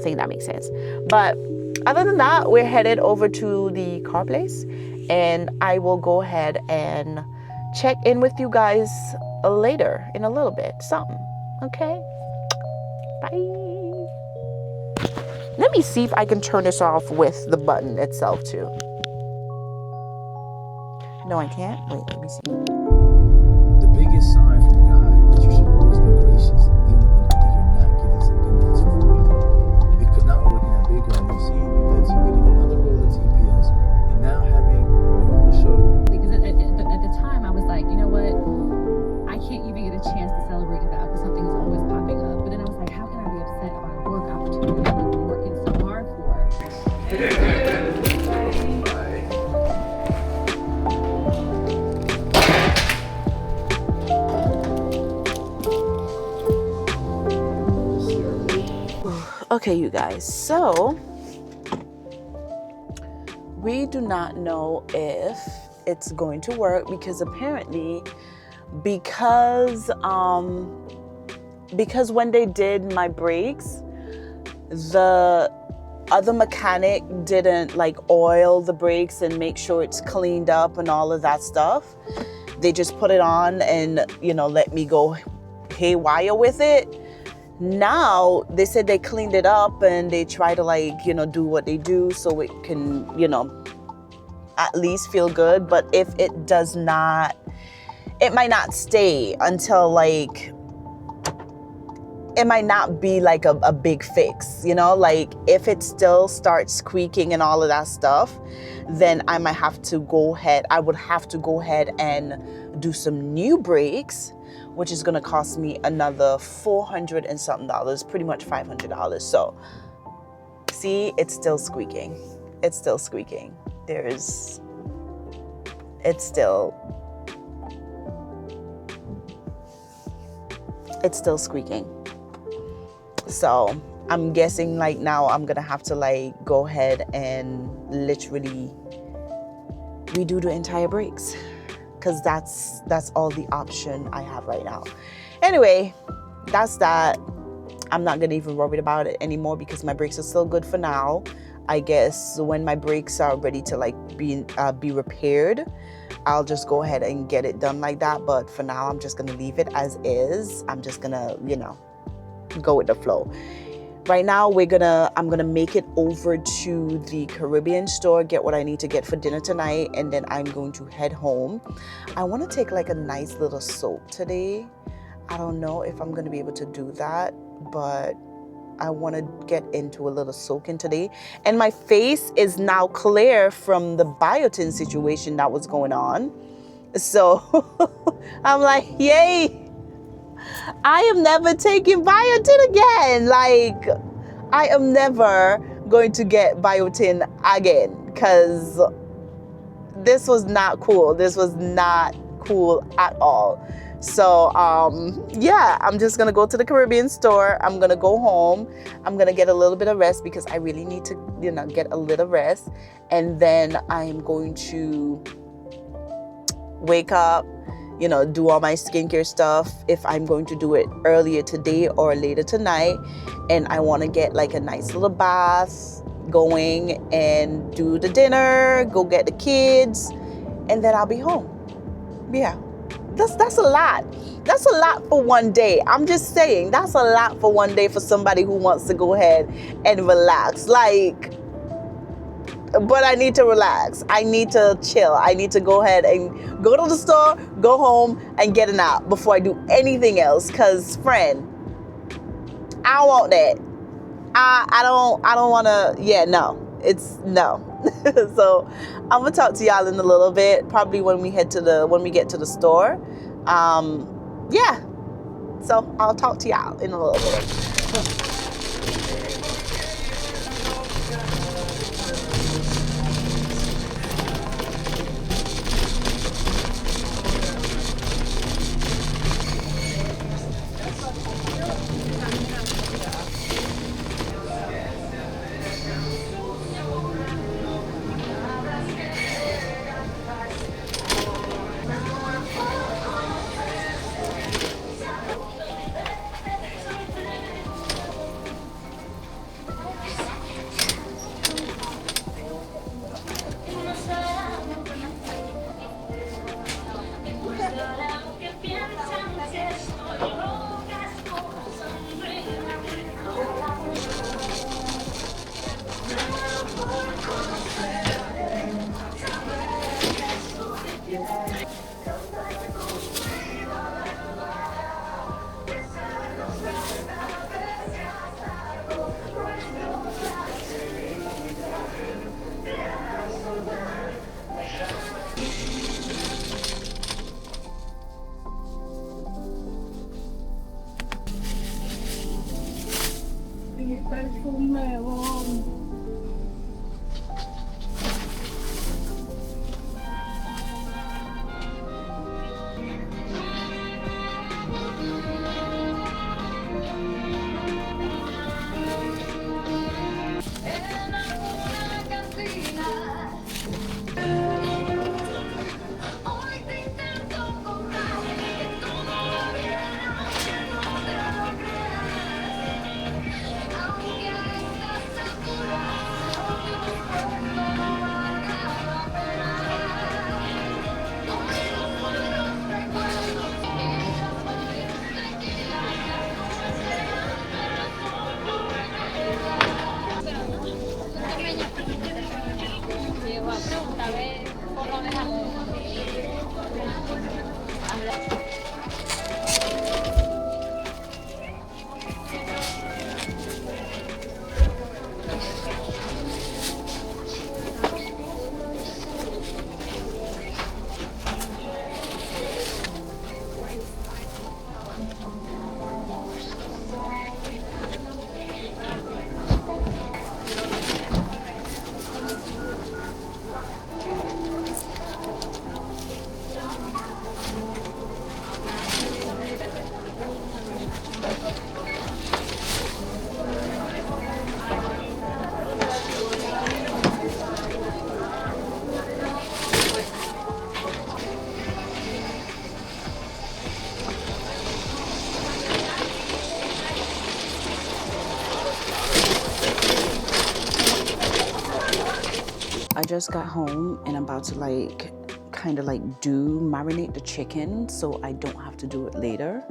think that makes sense. But other than that, we're headed over to the car place, and I will go ahead and check in with you guys later in a little bit. Something. Okay? Bye. Let me see if I can turn this off with the button itself too. No, I can't. Wait, let me see. The biggest sign from God that you should always be gracious, even when you're not getting something that's for you. Because now we're looking at bigger, and we're seeing that you're getting another roll of TPS, and now having your own show. Because at the time, I was like, you know what? I can't even get a chance to celebrate it out because something's Okay, you guys, so we do not know if it's going to work because apparently because when they did my brakes, the other mechanic didn't like oil the brakes and make sure it's cleaned up and all of that stuff. They just put it on and, you know, let me go haywire with it. Now they said they cleaned it up and they try to like, you know, do what they do so it can, you know, at least feel good. But if it does not, it might not stay until like, it might not be like a big fix, you know, like if it still starts squeaking and all of that stuff, then I might have to go ahead. I would have to go ahead and do some new brakes, which is going to cost me another $400 and something, pretty much $500. So see, it's still squeaking. It's still squeaking. It's still squeaking. So I'm guessing like now I'm gonna have to like go ahead and literally redo the entire brakes, because that's all the option I have right now. Anyway, that's that. I'm not gonna even worry about it anymore because my brakes are still good for now. I guess when my brakes are ready to like be repaired, I'll just go ahead and get it done like that. But for now, I'm just gonna leave it as is. I'm just gonna, you know, go with the flow. Right now, I'm gonna make it over to the Caribbean store, get what I need to get for dinner tonight, and then I'm going to head home. I want to take like a nice little soak today. I don't know if I'm gonna be able to do that, but I want to get into a little soaking today. And my face is now clear from the biotin situation that was going on. So I'm like, yay! I am never taking biotin again. Like, I am never going to get biotin again because this was not cool. This was not cool at all. So, yeah, I'm just going to go to the Caribbean store. I'm going to go home. I'm going to get a little bit of rest because I really need to, you know, get a little rest. And then I'm going to wake up, you know, do all my skincare stuff if I'm going to do it earlier today or later tonight. And I want to get like a nice little bath going and do the dinner, go get the kids, and then I'll be home. Yeah, that's a lot. That's a lot for one day. I'm just saying, that's a lot for one day for somebody who wants to go ahead and relax. Like, but I need to relax. I need to chill. I need to go ahead and go to the store, go home, and get a nap before I do anything else. Cause friend, I don't want that. I don't want to. Yeah, no. It's no. So I'm gonna talk to y'all in a little bit. Probably when we get to the store. Yeah. So I'll talk to y'all in a little bit. just got home and I'm about to like kind of like marinate the chicken so I don't have to do it later.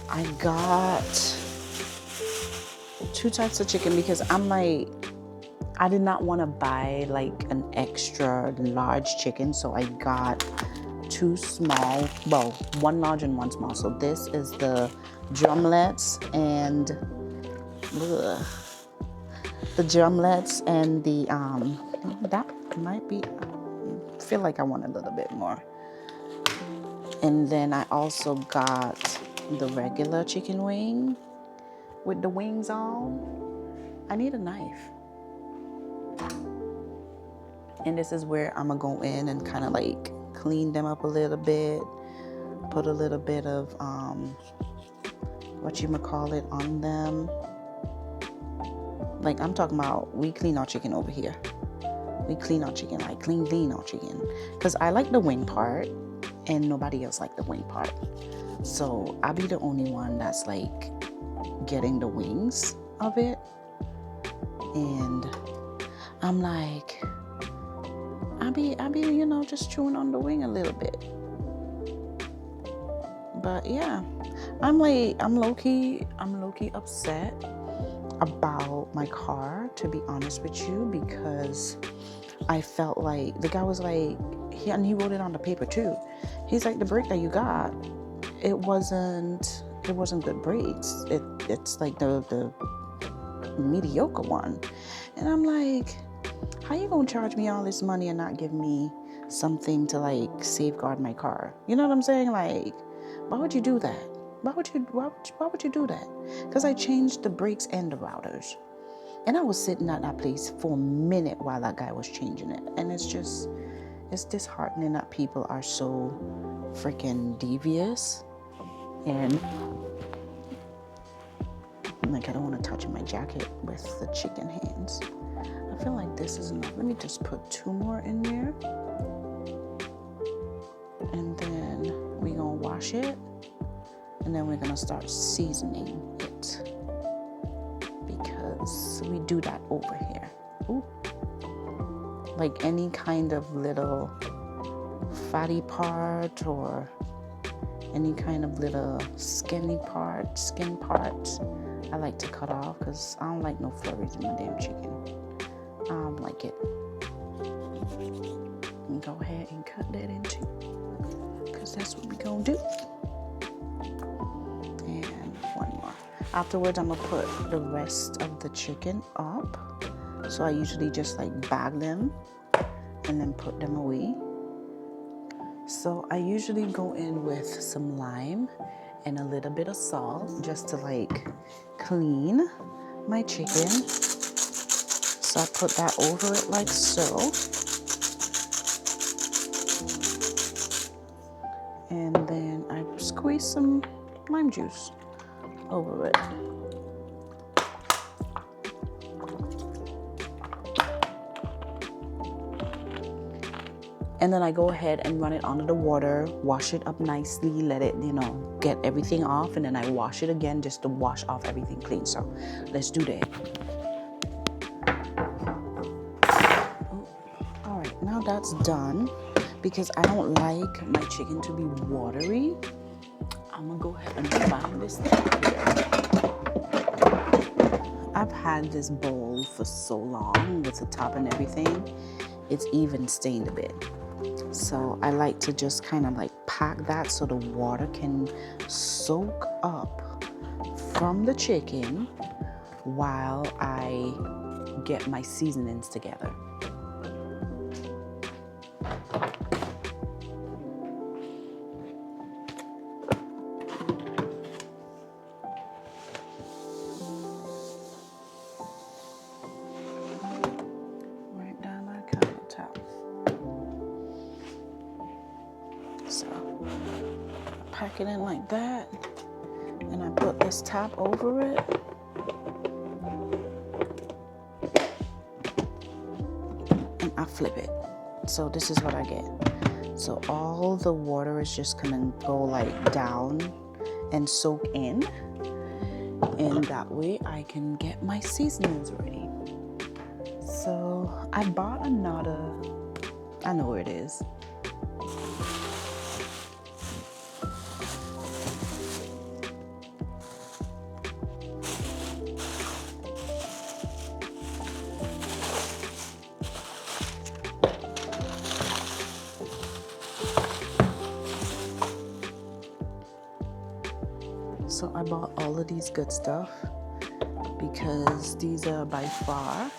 I got 2 types of chicken because I'm like, I did not want to buy like an extra large chicken, so I got 2 small, well, 1 large and 1 small. So this is the drumlets and the that might be, I feel like I want a little bit more. And then I also got the regular chicken wing with the wings on. I need a knife. And this is where I'm gonna go in and kind of like clean them up a little bit, put a little bit of whatchamacallit on them. Like I'm talking about, we clean our chicken over here. We clean our chicken, like clean our chicken. Cause I like the wing part and nobody else like the wing part. So I'll be the only one that's like getting the wings of it. And I'm like, I be, you know, just chewing on the wing a little bit. But yeah, I'm low-key upset about my car, to be honest with you, because I felt like the guy was like, he wrote it on the paper too. He's like, the brake that you got, it wasn't good brakes. It's like the mediocre one. And I'm like, how you gonna charge me all this money and not give me something to like safeguard my car? You know what I'm saying? Like, why would you do that? Why would you do that? Because I changed the brakes and the routers. And I was sitting at that place for a minute while that guy was changing it. And it's disheartening that people are so freaking devious. And like, I don't want to touch my jacket with the chicken hands. I feel like this is enough. Let me just put 2 more in there. And then we're gonna wash it. And then we're gonna start seasoning it, because we do that over here. Ooh. Like any kind of little fatty part or any kind of little skin parts, I like to cut off because I don't like no flurries in my damn chicken. I don't like it. And go ahead and cut that in too, because that's what we're gonna do. And 1 more. Afterwards, I'm gonna put the rest of the chicken up. So I usually just like bag them and then put them away. So I usually go in with some lime and a little bit of salt just to like clean my chicken. So I put that over it like so. And then I squeeze some lime juice over it. And then I go ahead and run it under the water, wash it up nicely, let it, you know, get everything off, and then I wash it again just to wash off everything clean. So let's do that. All right, now that's done. Because I don't like my chicken to be watery, I'm gonna go ahead and find this thing here. I've had this bowl for so long with the top and everything, it's even stained a bit. So I like to just kind of like pack that so the water can soak up from the chicken while I get my seasonings together. So pack it in like that, and I put this top over it. And I flip it. So this is what I get. So all the water is just gonna go like down and soak in. And that way I can get my seasonings ready. So I bought another, I know where it is. So I bought all of these good stuff because these are by far.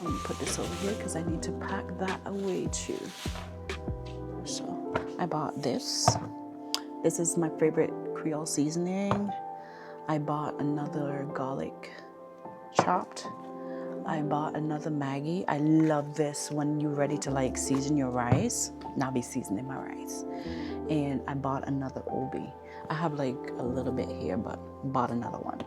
Let me put this over here because I need to pack that away too. So I bought this. This is my favorite Creole seasoning. I bought another garlic chopped. I bought another Maggi. I love this when you're ready to like season your rice. Now be seasoning my rice. And I bought another Obi. I have like a little bit here, but bought another one.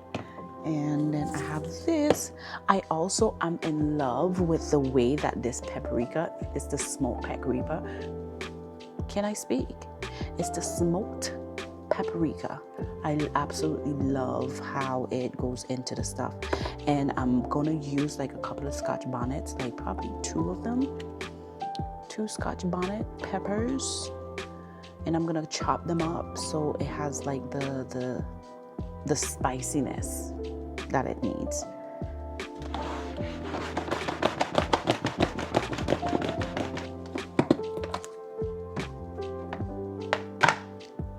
And then I have this. I also am in love with the way that this paprika is the smoked paprika. Can I speak? It's the smoked paprika. I absolutely love how it goes into the stuff. And I'm gonna use like a couple of Scotch bonnets, like probably 2 of them. 2 Scotch bonnet peppers. And I'm gonna chop them up so it has like the spiciness that it needs.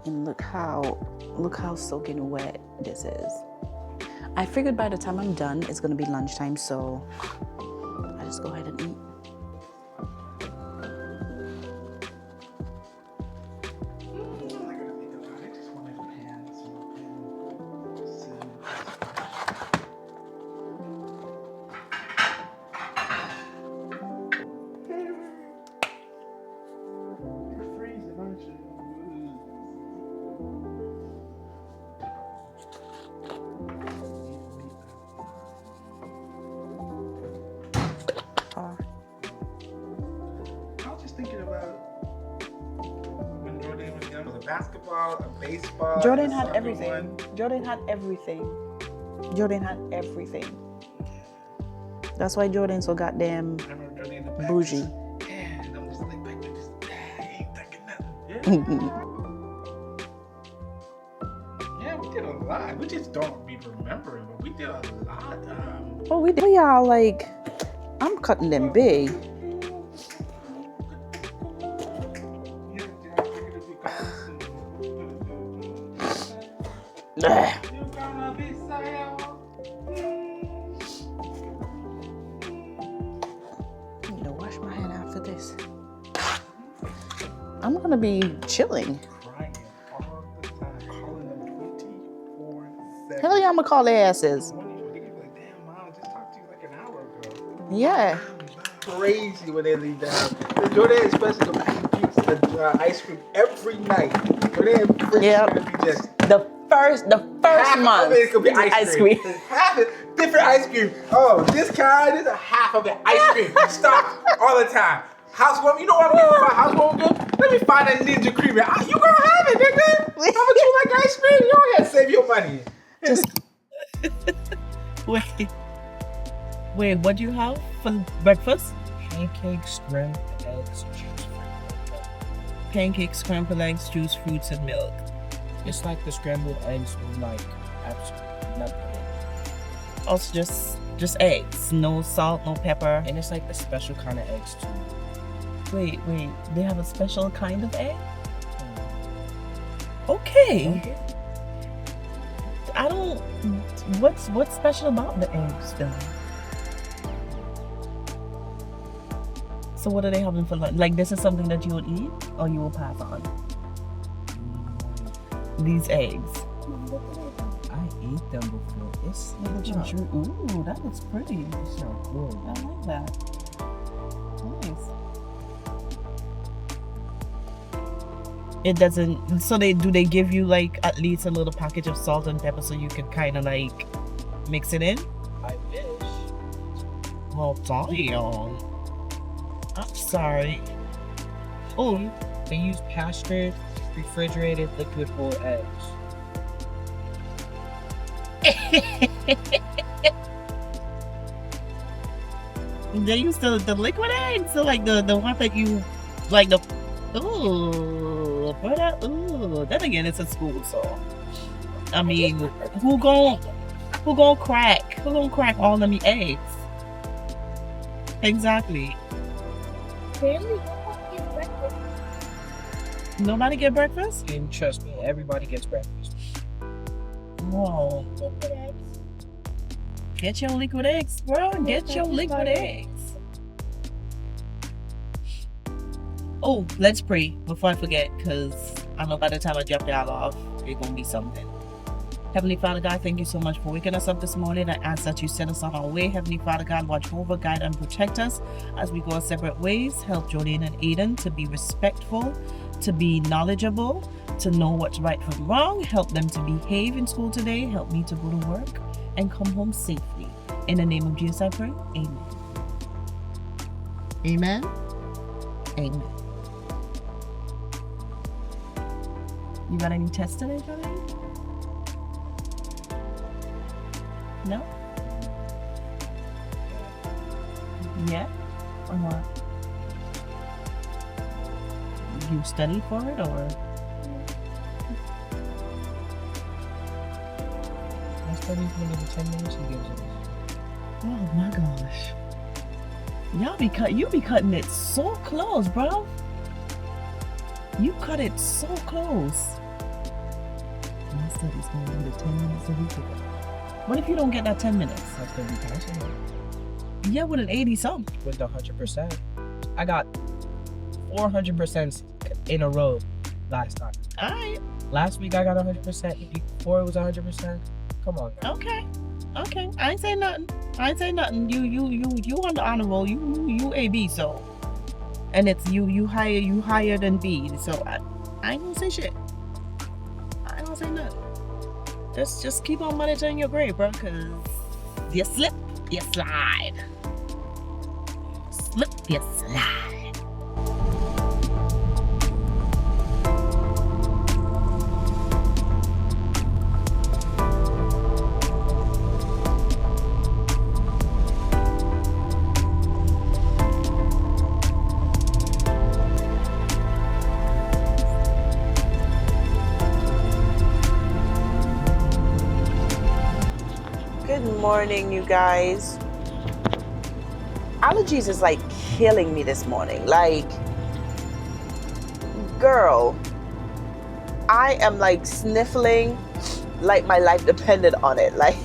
And look how soaking wet this is. I figured by the time I'm done, it's gonna be lunchtime, so I just go ahead and eat. Basketball, a baseball. Jordan had everything. Jordan had everything. Jordan had everything. That's why Jordan's so goddamn bougie. And I'm just like back there, just ain't thinking nothing. Yeah, we did a lot. We just don't be remembering, but we did a lot. Oh, we did. Y'all like, I'm cutting them big. I'm gonna be chilling. Crying all the time, calling them 24/7. Hell yeah, I'm gonna call their asses. They get like, damn, mom, I just talked to you like an hour ago. Yeah. Crazy when they leave the house. Jordan especially the ice cream every night. Jordan Yep. gonna be just The first half month. of it could be ice cream. Half it, different ice cream. Oh, this kind is a half of it ice cream. Stop all the time. Housewarming, you know what I'm getting for housewarming? Let me find that Ninja Creamer. You gonna have it, nigga. How much you like ice cream? You don't have to save your money. Just Wait, what do you have for breakfast? Pancakes, scrambled eggs, juice, Pancakes, scrambled eggs, juice, fruits, and milk. It's like the scrambled eggs with like absolutely nothing. Also just eggs, no salt, no pepper. And it's like the special kind of eggs too. Wait, they have a special kind of egg? Okay. I don't. What's special about the eggs then? So what are they having for lunch? Like this is something that you would eat or you will pass on? These eggs. I ate them before. It's Ooh, that looks pretty. It's so good. I like that. Nice. It doesn't. So they give you like at least a little package of salt and pepper so you can kind of like mix it in? I wish. Oh, damn. I'm sorry. Oh, they use pastured, refrigerated liquid boiled eggs. They use the liquid eggs, so like the one that you like the then again it's a school, so I mean who gonna crack all them eggs? Exactly. Nobody get breakfast? And trust me, everybody gets breakfast. Whoa. Get your liquid eggs, bro. Get your liquid eggs. Oh, let's pray before I forget, because I know by the time I drop y'all off, it's going to be something. Heavenly Father God, thank you so much for waking us up this morning. I ask that you send us on our way. Heavenly Father God, watch over, guide, and protect us as we go our separate ways. Help Jolene and Aiden to be respectful, to be knowledgeable, to know what's right from wrong. Help them to behave in school today. Help me to go to work and come home safely. In the name of Jesus I pray. Amen. Amen. Amen. You got any tests today, Jolene? No? Yeah? Or what? You studied for it, or? I studied for the 10 minutes he gives us. Oh my gosh. You be cutting it so close, bro. You cut it so close. My study's going to be the 10 minutes that we took. What if you don't get that 10 minutes? That's going to be passing. Yeah, with an 80 something. With the 100%. I got 400% in a row last time. Alright. Last week I got 100%. Before it was 100%. Come on. Okay. I ain't say nothing. You on the honor roll. You AB, so. And it's you higher than B. So I ain't gonna say shit. I ain't gonna say nothing. Just keep on monitoring your grade, bro, cause you slip, you slide. Slip, you slide. Good morning, you guys. Allergies is like killing me this morning. Like, girl, I am like sniffling like my life depended on it. Like,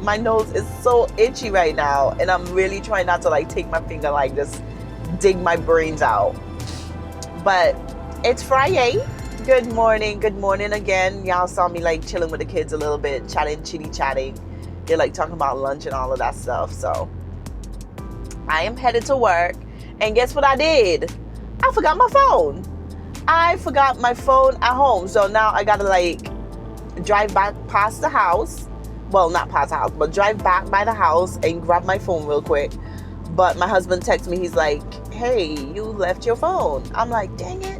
my nose is so itchy right now, and I'm really trying not to like take my finger, like just dig my brains out. But it's Friday. Good morning again. Y'all saw me like chilling with the kids a little bit, chatting. They're like talking about lunch and all of that stuff. So I am headed to work, and guess what I did? I forgot my phone. I forgot my phone at home. So now I gotta like drive back past the house. Well, not past the house, but drive back by the house and grab my phone real quick. But my husband texts me. He's like, hey, you left your phone. I'm like, dang it.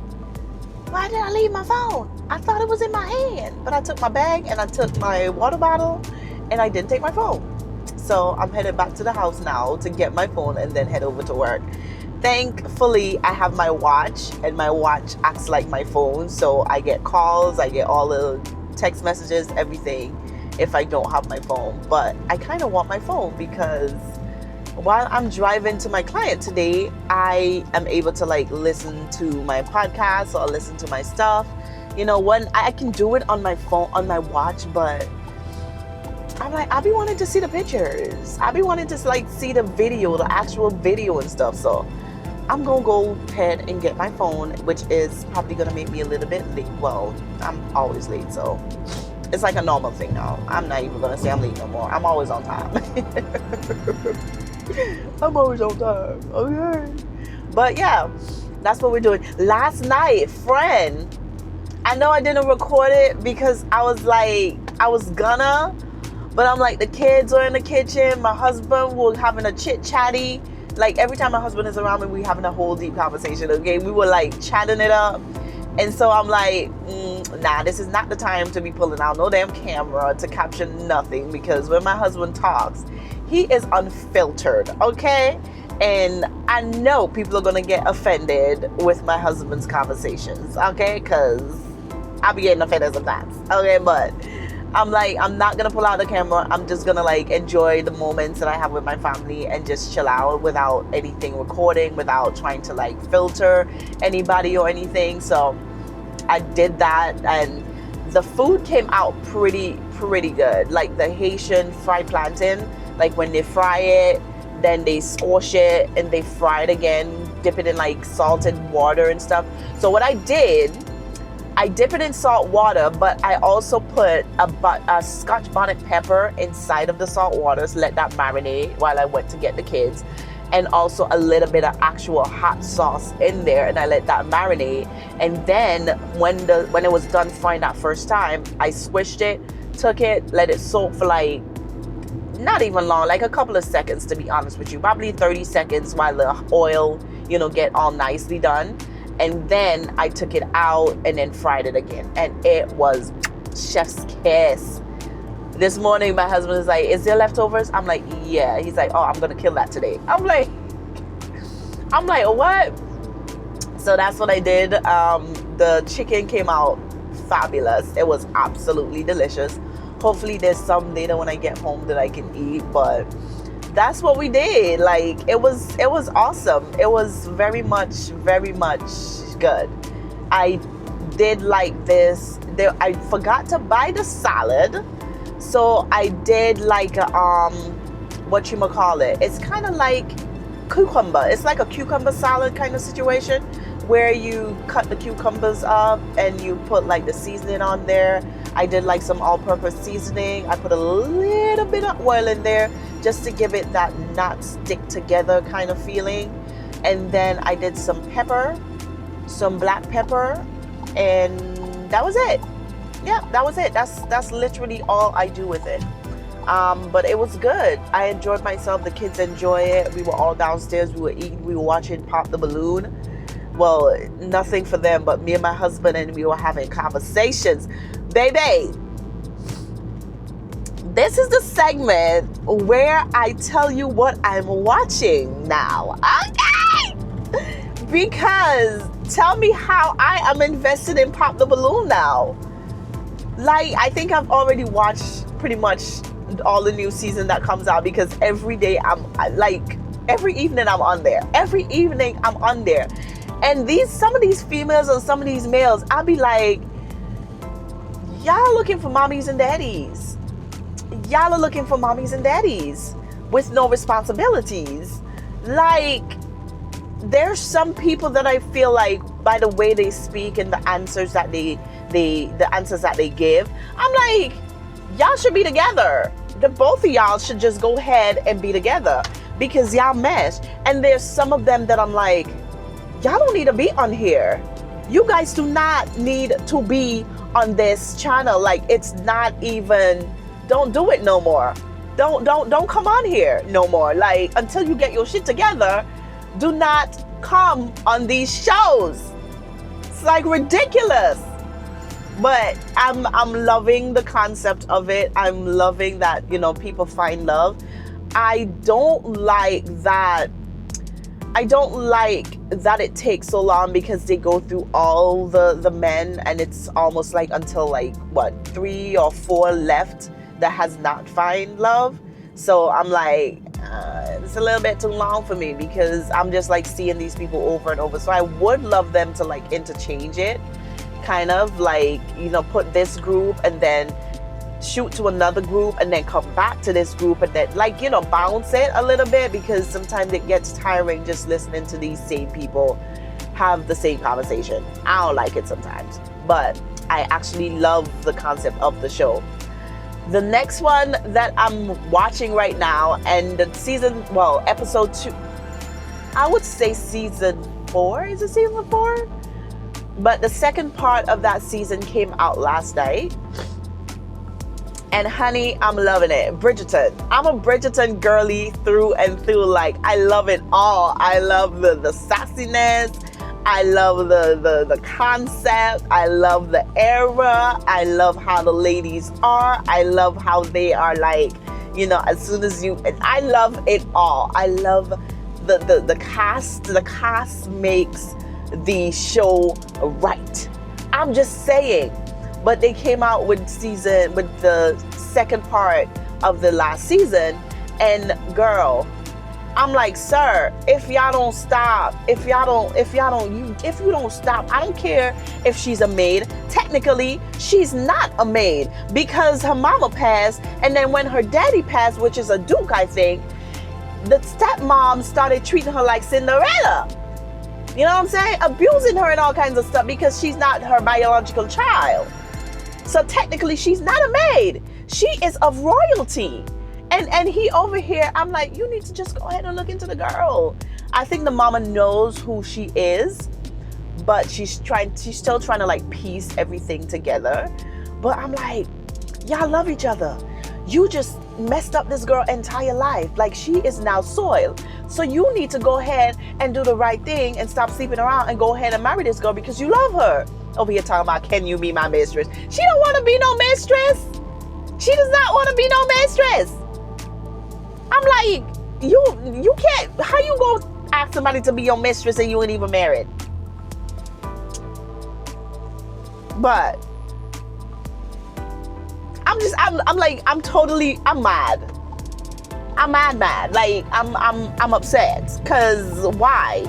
Why did I leave my phone? I thought it was in my hand. But I took my bag and I took my water bottle and I didn't take my phone. So I'm headed back to the house now to get my phone and then head over to work. Thankfully, I have my watch, and my watch acts like my phone. So I get calls, I get all the text messages, everything if I don't have my phone. But I kind of want my phone because while I'm driving to my client today, I am able to like listen to my podcast or listen to my stuff. You know, when I can do it on my phone, on my watch, but I'm like, I be wanting to see the pictures. I be wanting to like see the video, the actual video and stuff. So I'm gonna go ahead and get my phone, which is probably gonna make me a little bit late. Well, I'm always late, so it's like a normal thing now. I'm not even gonna say I'm late no more. I'm always on time. I'm always on time, okay? But yeah, that's what we're doing. Last night, friend, I know I didn't record it because I was gonna, but I'm like, the kids are in the kitchen. My husband was having a chit-chatty. Like, every time my husband is around me, we having a whole deep conversation, okay? We were like chatting it up. And so I'm like, nah, this is not the time to be pulling out no damn camera to capture nothing, because when my husband talks, he is unfiltered, okay? And I know people are gonna get offended with my husband's conversations, okay? Because I be getting offended sometimes, okay? But I'm like, I'm not gonna pull out the camera. I'm just gonna like enjoy the moments that I have with my family and just chill out without anything recording, without trying to like filter anybody or anything. So I did that, and the food came out pretty good. Like the Haitian fried plantain, like when they fry it, then they squash it and they fry it again, dip it in like salted water and stuff. So what I did, I dip it in salt water, but I also put a Scotch bonnet pepper inside of the salt water to let that marinate while I went to get the kids, and also a little bit of actual hot sauce in there, and I let that marinate. And then when it was done frying that first time, I squished it, took it, let it soak for like not even long, like a couple of seconds, to be honest with you, probably 30 seconds while the oil, get all nicely done. And then I took it out and then fried it again, and it was chef's kiss. This morning my husband is like, is there leftovers? I'm like, yeah. He's like, oh, I'm gonna kill that today. I'm like, what? So that's what I did. The chicken came out fabulous. It was absolutely delicious. Hopefully there's some later when I get home that I can eat, but that's what we did. Like, it was awesome. It was very much good. I did like this. I forgot to buy the salad, so I did like whatchamacallit. It's kind of like cucumber. It's like a cucumber salad kind of situation, where you cut the cucumbers up and you put like the seasoning on there. I did like some all-purpose seasoning. I put a little bit of oil in there just to give it that not stick together kind of feeling. And then I did some pepper, some black pepper, and that was it. Yeah, that was it. That's literally all I do with it. But it was good. I enjoyed myself. The kids enjoy it. We were all downstairs. We were eating. We were watching Pop the Balloon. Well, nothing for them, but me and my husband, and we were having conversations. Baby, this is the segment where I tell you what I'm watching now. Okay? Because tell me how I am invested in Pop the Balloon now. Like, I think I've already watched pretty much all the new season that comes out, because every day every evening I'm on there. Every evening I'm on there. And some of these females and some of these males, I'll be like, y'all looking for mommies and daddies. Y'all are looking for mommies and daddies with no responsibilities. Like, there's some people that I feel like, by the way they speak and the answers that they give, I'm like, y'all should be together. The both of y'all should just go ahead and be together, because y'all mesh. And there's some of them that I'm like, y'all don't need to be on here. You guys do not need to be on this channel. Like, it's not even, don't do it no more. Don't come on here no more. Like, until you get your shit together, do not come on these shows. It's like ridiculous. But I'm loving the concept of it. I'm loving that, people find love. I don't like that it takes so long, because they go through all the men, and it's almost like until like 3 or 4 left that has not find love. So I'm like, it's a little bit too long for me, because I'm just like seeing these people over and over. So I would love them to like interchange it, kind of like, put this group and then shoot to another group and then come back to this group, and then like, bounce it a little bit, because sometimes it gets tiring just listening to these same people have the same conversation. I don't like it sometimes, but I actually love the concept of the show. The next one that I'm watching right now, and the episode 2, I would say season 4. Is it season 4? But the second part of that season came out last night. And honey, I'm loving it. Bridgerton. I'm a Bridgerton girly through and through. Like, I love it all. I love the sassiness. I love the concept. I love the era. I love how the ladies are. I love how they are like, as soon as I love it all. I love the cast makes the show right. I'm just saying. But they came out with the second part of the last season, and girl, I'm like, sir, if you don't stop, if you don't stop, I don't care if she's a maid. Technically, she's not a maid because her mama passed, and then when her daddy passed, which is a duke, I think, the stepmom started treating her like Cinderella. You know what I'm saying? Abusing her and all kinds of stuff because she's not her biological child. So technically, she's not a maid. She is of royalty. And he over here, I'm like, you need to just go ahead and look into the girl. I think the mama knows who she is, but she's still trying to like piece everything together. But I'm like, y'all love each other. You just messed up this girl's entire life. Like, she is now soiled. So you need to go ahead and do the right thing and stop sleeping around and go ahead and marry this girl because you love her. Over here talking about, can you be my mistress? She don't want to be no mistress. She does not want to be no mistress. I'm like, you can't, how you gonna ask somebody to be your mistress and you ain't even married? But I'm mad. I'm mad. Like, I'm upset. Cause why?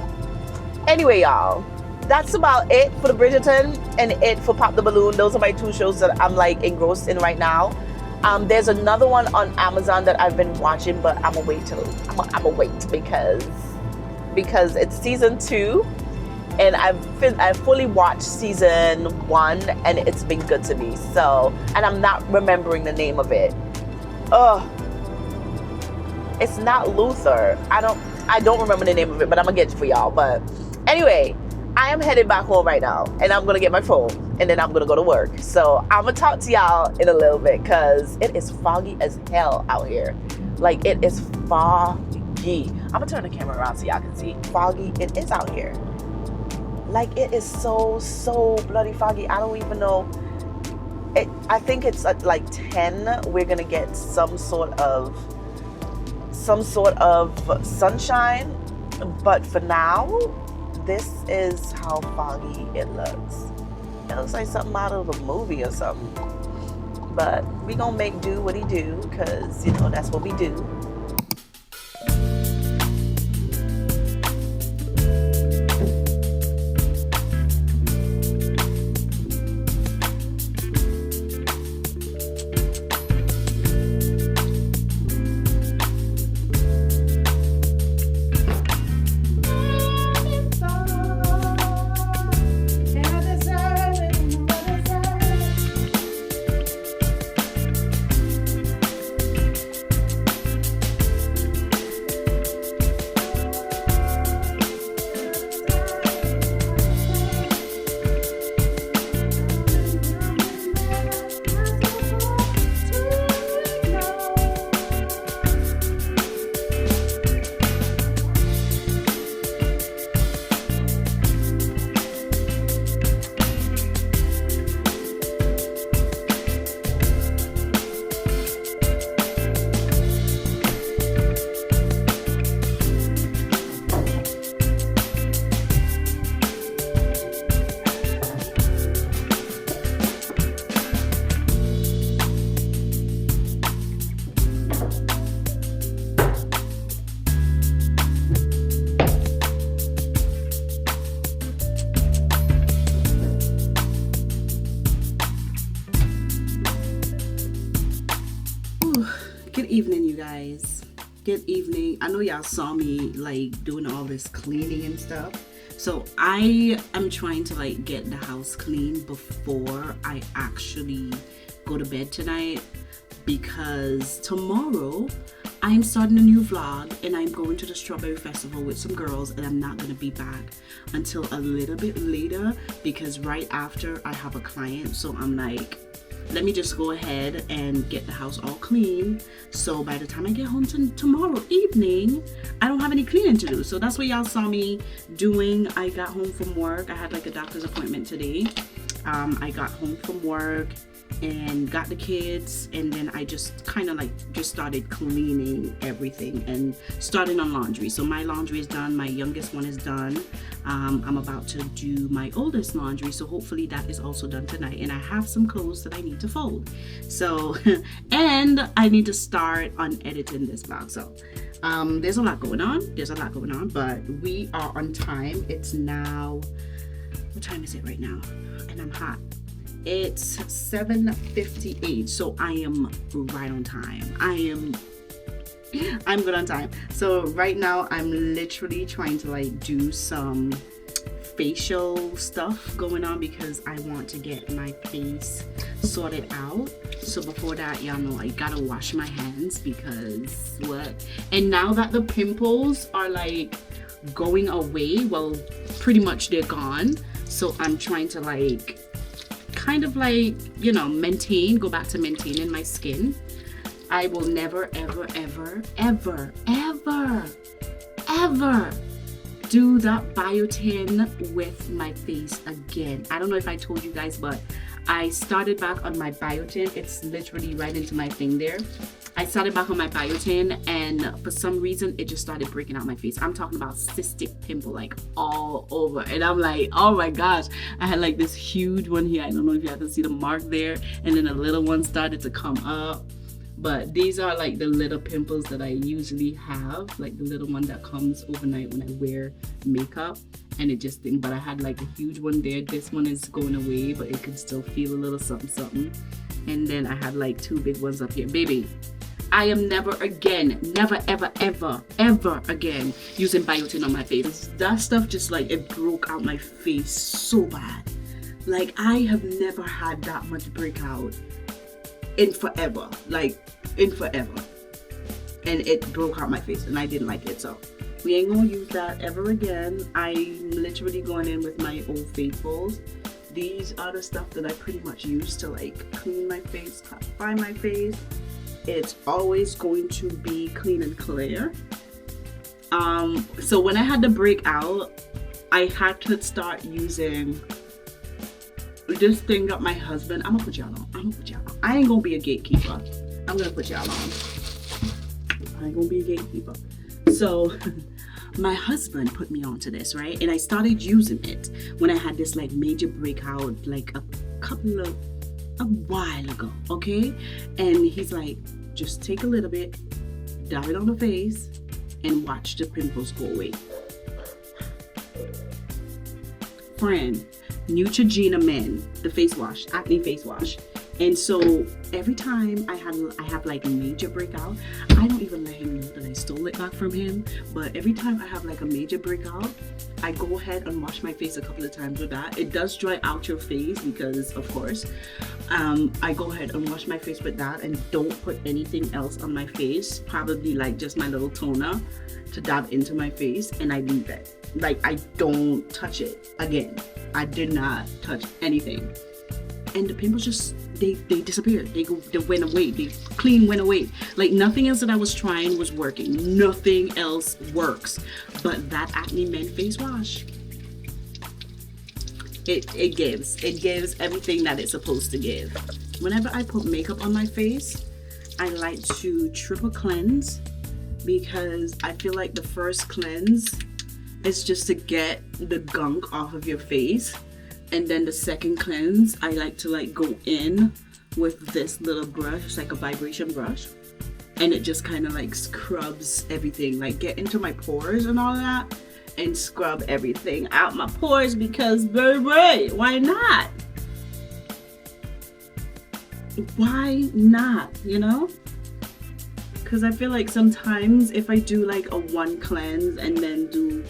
Anyway, y'all, that's about it for the Bridgerton and it for Pop the Balloon. Those are my two shows that I'm like engrossed in right now. There's another one on Amazon that I've been watching, but I'm gonna wait because it's season 2, and I've fully watched season 1, and it's been good to me. So, and I'm not remembering the name of it. It's not Luther. I don't remember the name of it, but I'm gonna get it for y'all. But anyway, I am headed back home right now, and I'm gonna get my phone, and then I'm gonna go to work. So I'm gonna talk to y'all in a little bit because it is foggy as hell out here. Like, it is foggy. I'm gonna turn the camera around so y'all can see. Foggy it is out here. Like, it is so bloody foggy. I don't even know. I think it's at like 10. We're gonna get some sort of sunshine, but for now, this is how foggy it looks. It looks like something out of a movie or something. But we gonna make do what he do, because, you know, that's what we do. Good evening, you guys. Good evening. I know y'all saw me like doing all this cleaning and stuff. So I am trying to like get the house clean before I actually go to bed tonight, because tomorrow I'm starting a new vlog and I'm going to the Strawberry Festival with some girls, and I'm not going to be back until a little bit later because right after I have a client. So I'm like, let me just go ahead and get the house all clean, so by the time I get home tomorrow evening, I don't have any cleaning to do. So that's what y'all saw me doing. I got home from work. I had like a doctor's appointment today. I got home from work and got the kids, and then I just kind of like just started cleaning everything and starting on laundry. So my laundry is done, my youngest one is done. I'm about to do my oldest laundry, so hopefully that is also done tonight. And I have some clothes that I need to fold. So and I need to start on editing this vlog. So there's a lot going on, but we are on time. It's now, what time is it right now? And I'm hot. It's 7:58, so I am right on time. I'm good on time. So right now I'm literally trying to like do some facial stuff going on because I want to get my face sorted out. So before that, y'all know I gotta wash my hands because what? And now that the pimples are like going away, well, pretty much they're gone. So I'm trying to like kind of like, you know, go back to maintaining my skin. I will never, ever, ever, ever, ever, ever do that biotin with my face again. I don't know if I told you guys, but I started back on my biotin. It's literally right into my thing there. I started back on my biotin, and for some reason it just started breaking out my face. I'm talking about cystic pimple like all over, and I'm like, oh my gosh, I had like this huge one here. I don't know if you have to see the mark there, and then a little one started to come up. But these are like the little pimples that I usually have, like the little one that comes overnight when I wear makeup. And it just didn't, but I had like a huge one there. This one is going away, but it can still feel a little something. And then I had like two big ones up here. Baby, I am never again, never, ever, ever, ever again using biotin on my face. That stuff just like, it broke out my face so bad. Like I have never had that much breakout in forever, and it broke out my face and I didn't like it. So we ain't gonna use that ever again. I'm literally going in with my Old Faithfuls. These are the stuff that I pretty much use to like clean my face, clarify my face. It's always going to be clean and clear. So when I had the breakout, I had to start using this thing that my husband, I'm gonna put y'all on. I ain't gonna be a gatekeeper. I'm gonna put y'all on. I ain't gonna be a gatekeeper. So my husband put me onto this, right? And I started using it when I had this like major breakout like a while ago, okay? And he's like, just take a little bit, dab it on the face, and watch the pimples go away. Friend, Neutrogena Men, the face wash, acne face wash. And so every time I have like a major breakout, I don't even let him know that I stole it back from him. But every time I have like a major breakout, I go ahead and wash my face a couple of times with that. It does dry out your face because, of course, I go ahead and wash my face with that and don't put anything else on my face. Probably like just my little toner to dab into my face, and I leave it. Like I don't touch it again. I did not touch anything. And the pimples just, they disappeared. They went away. They clean went away. Like nothing else that I was trying was working. Nothing else works. But that Acne Men face wash, it gives everything that it's supposed to give. Whenever I put makeup on my face, I like to triple cleanse because I feel like the first cleanse is just to get the gunk off of your face. And then the second cleanse, I like to like go in with this little brush. It's like a vibration brush. And it just kind of like scrubs everything. Like get into my pores and all that. And scrub everything out my pores because baby, why not? Why not, you know? Because I feel like sometimes if I do like a one cleanse and then do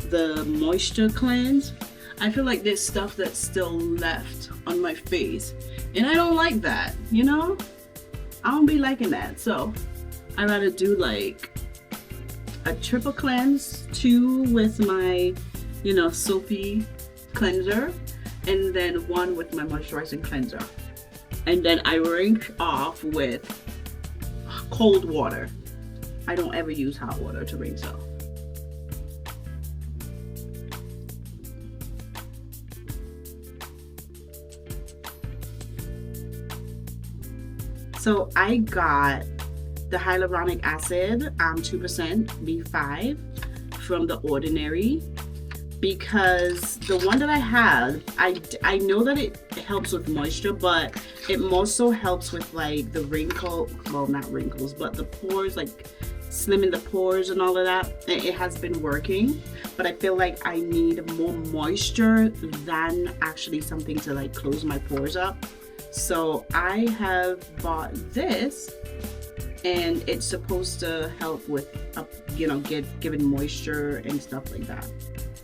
the moisture cleanse, I feel like there's stuff that's still left on my face, and I don't like that, you know? I don't be liking that. So I rather do like a triple cleanse, 2 with my, you know, soapy cleanser, and then 1 with my moisturizing cleanser. And then I rinse off with cold water. I don't ever use hot water to rinse off. So I got the hyaluronic acid, 2% B5 from The Ordinary, because the one that I have, I know that it helps with moisture, but it also helps with like the not wrinkles, but the pores, like slimming the pores and all of that. It has been working, but I feel like I need more moisture than actually something to like close my pores up. So I have bought this, and it's supposed to help with giving moisture and stuff like that.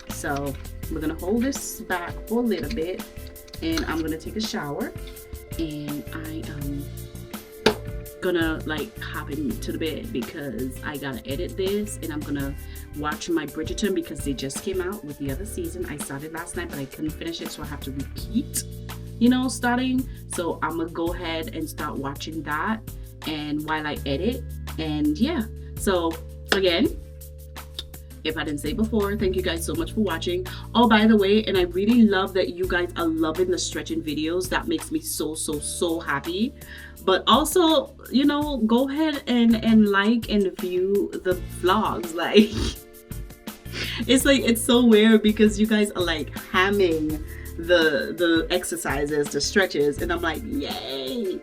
So we're gonna hold this back for a little bit, and I'm gonna take a shower, and I am gonna like hop into the bed because I gotta edit this, and I'm gonna watch my Bridgerton because they just came out with the other season. I started last night, but I couldn't finish it, so I have to repeat, starting. So I'm gonna go ahead and start watching that, and while I edit, and yeah. So again, if I didn't say before, thank you guys so much for watching. Oh, by the way, and I really love that you guys are loving the stretching videos. That makes me so happy. But also, go ahead and like and view the vlogs. Like, it's so weird because you guys are like hamming the exercises, the stretches, and I'm like, yay.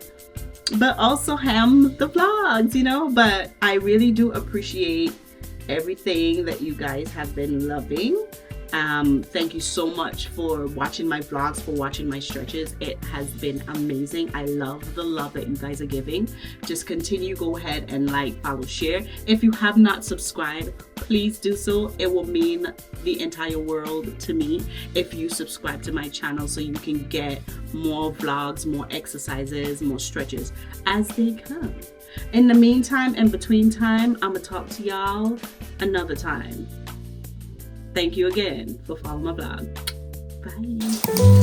But also ham the vlogs, but I really do appreciate everything that you guys have been loving. Thank you so much for watching my vlogs, for watching my stretches. It has been amazing. I love the love that you guys are giving. Just continue, go ahead and like, follow, share. If you have not subscribed, please do so. It will mean the entire world to me if you subscribe to my channel so you can get more vlogs, more exercises, more stretches as they come. In the meantime, in between time, I'm gonna talk to y'all another time. Thank you again for following my vlog. Bye.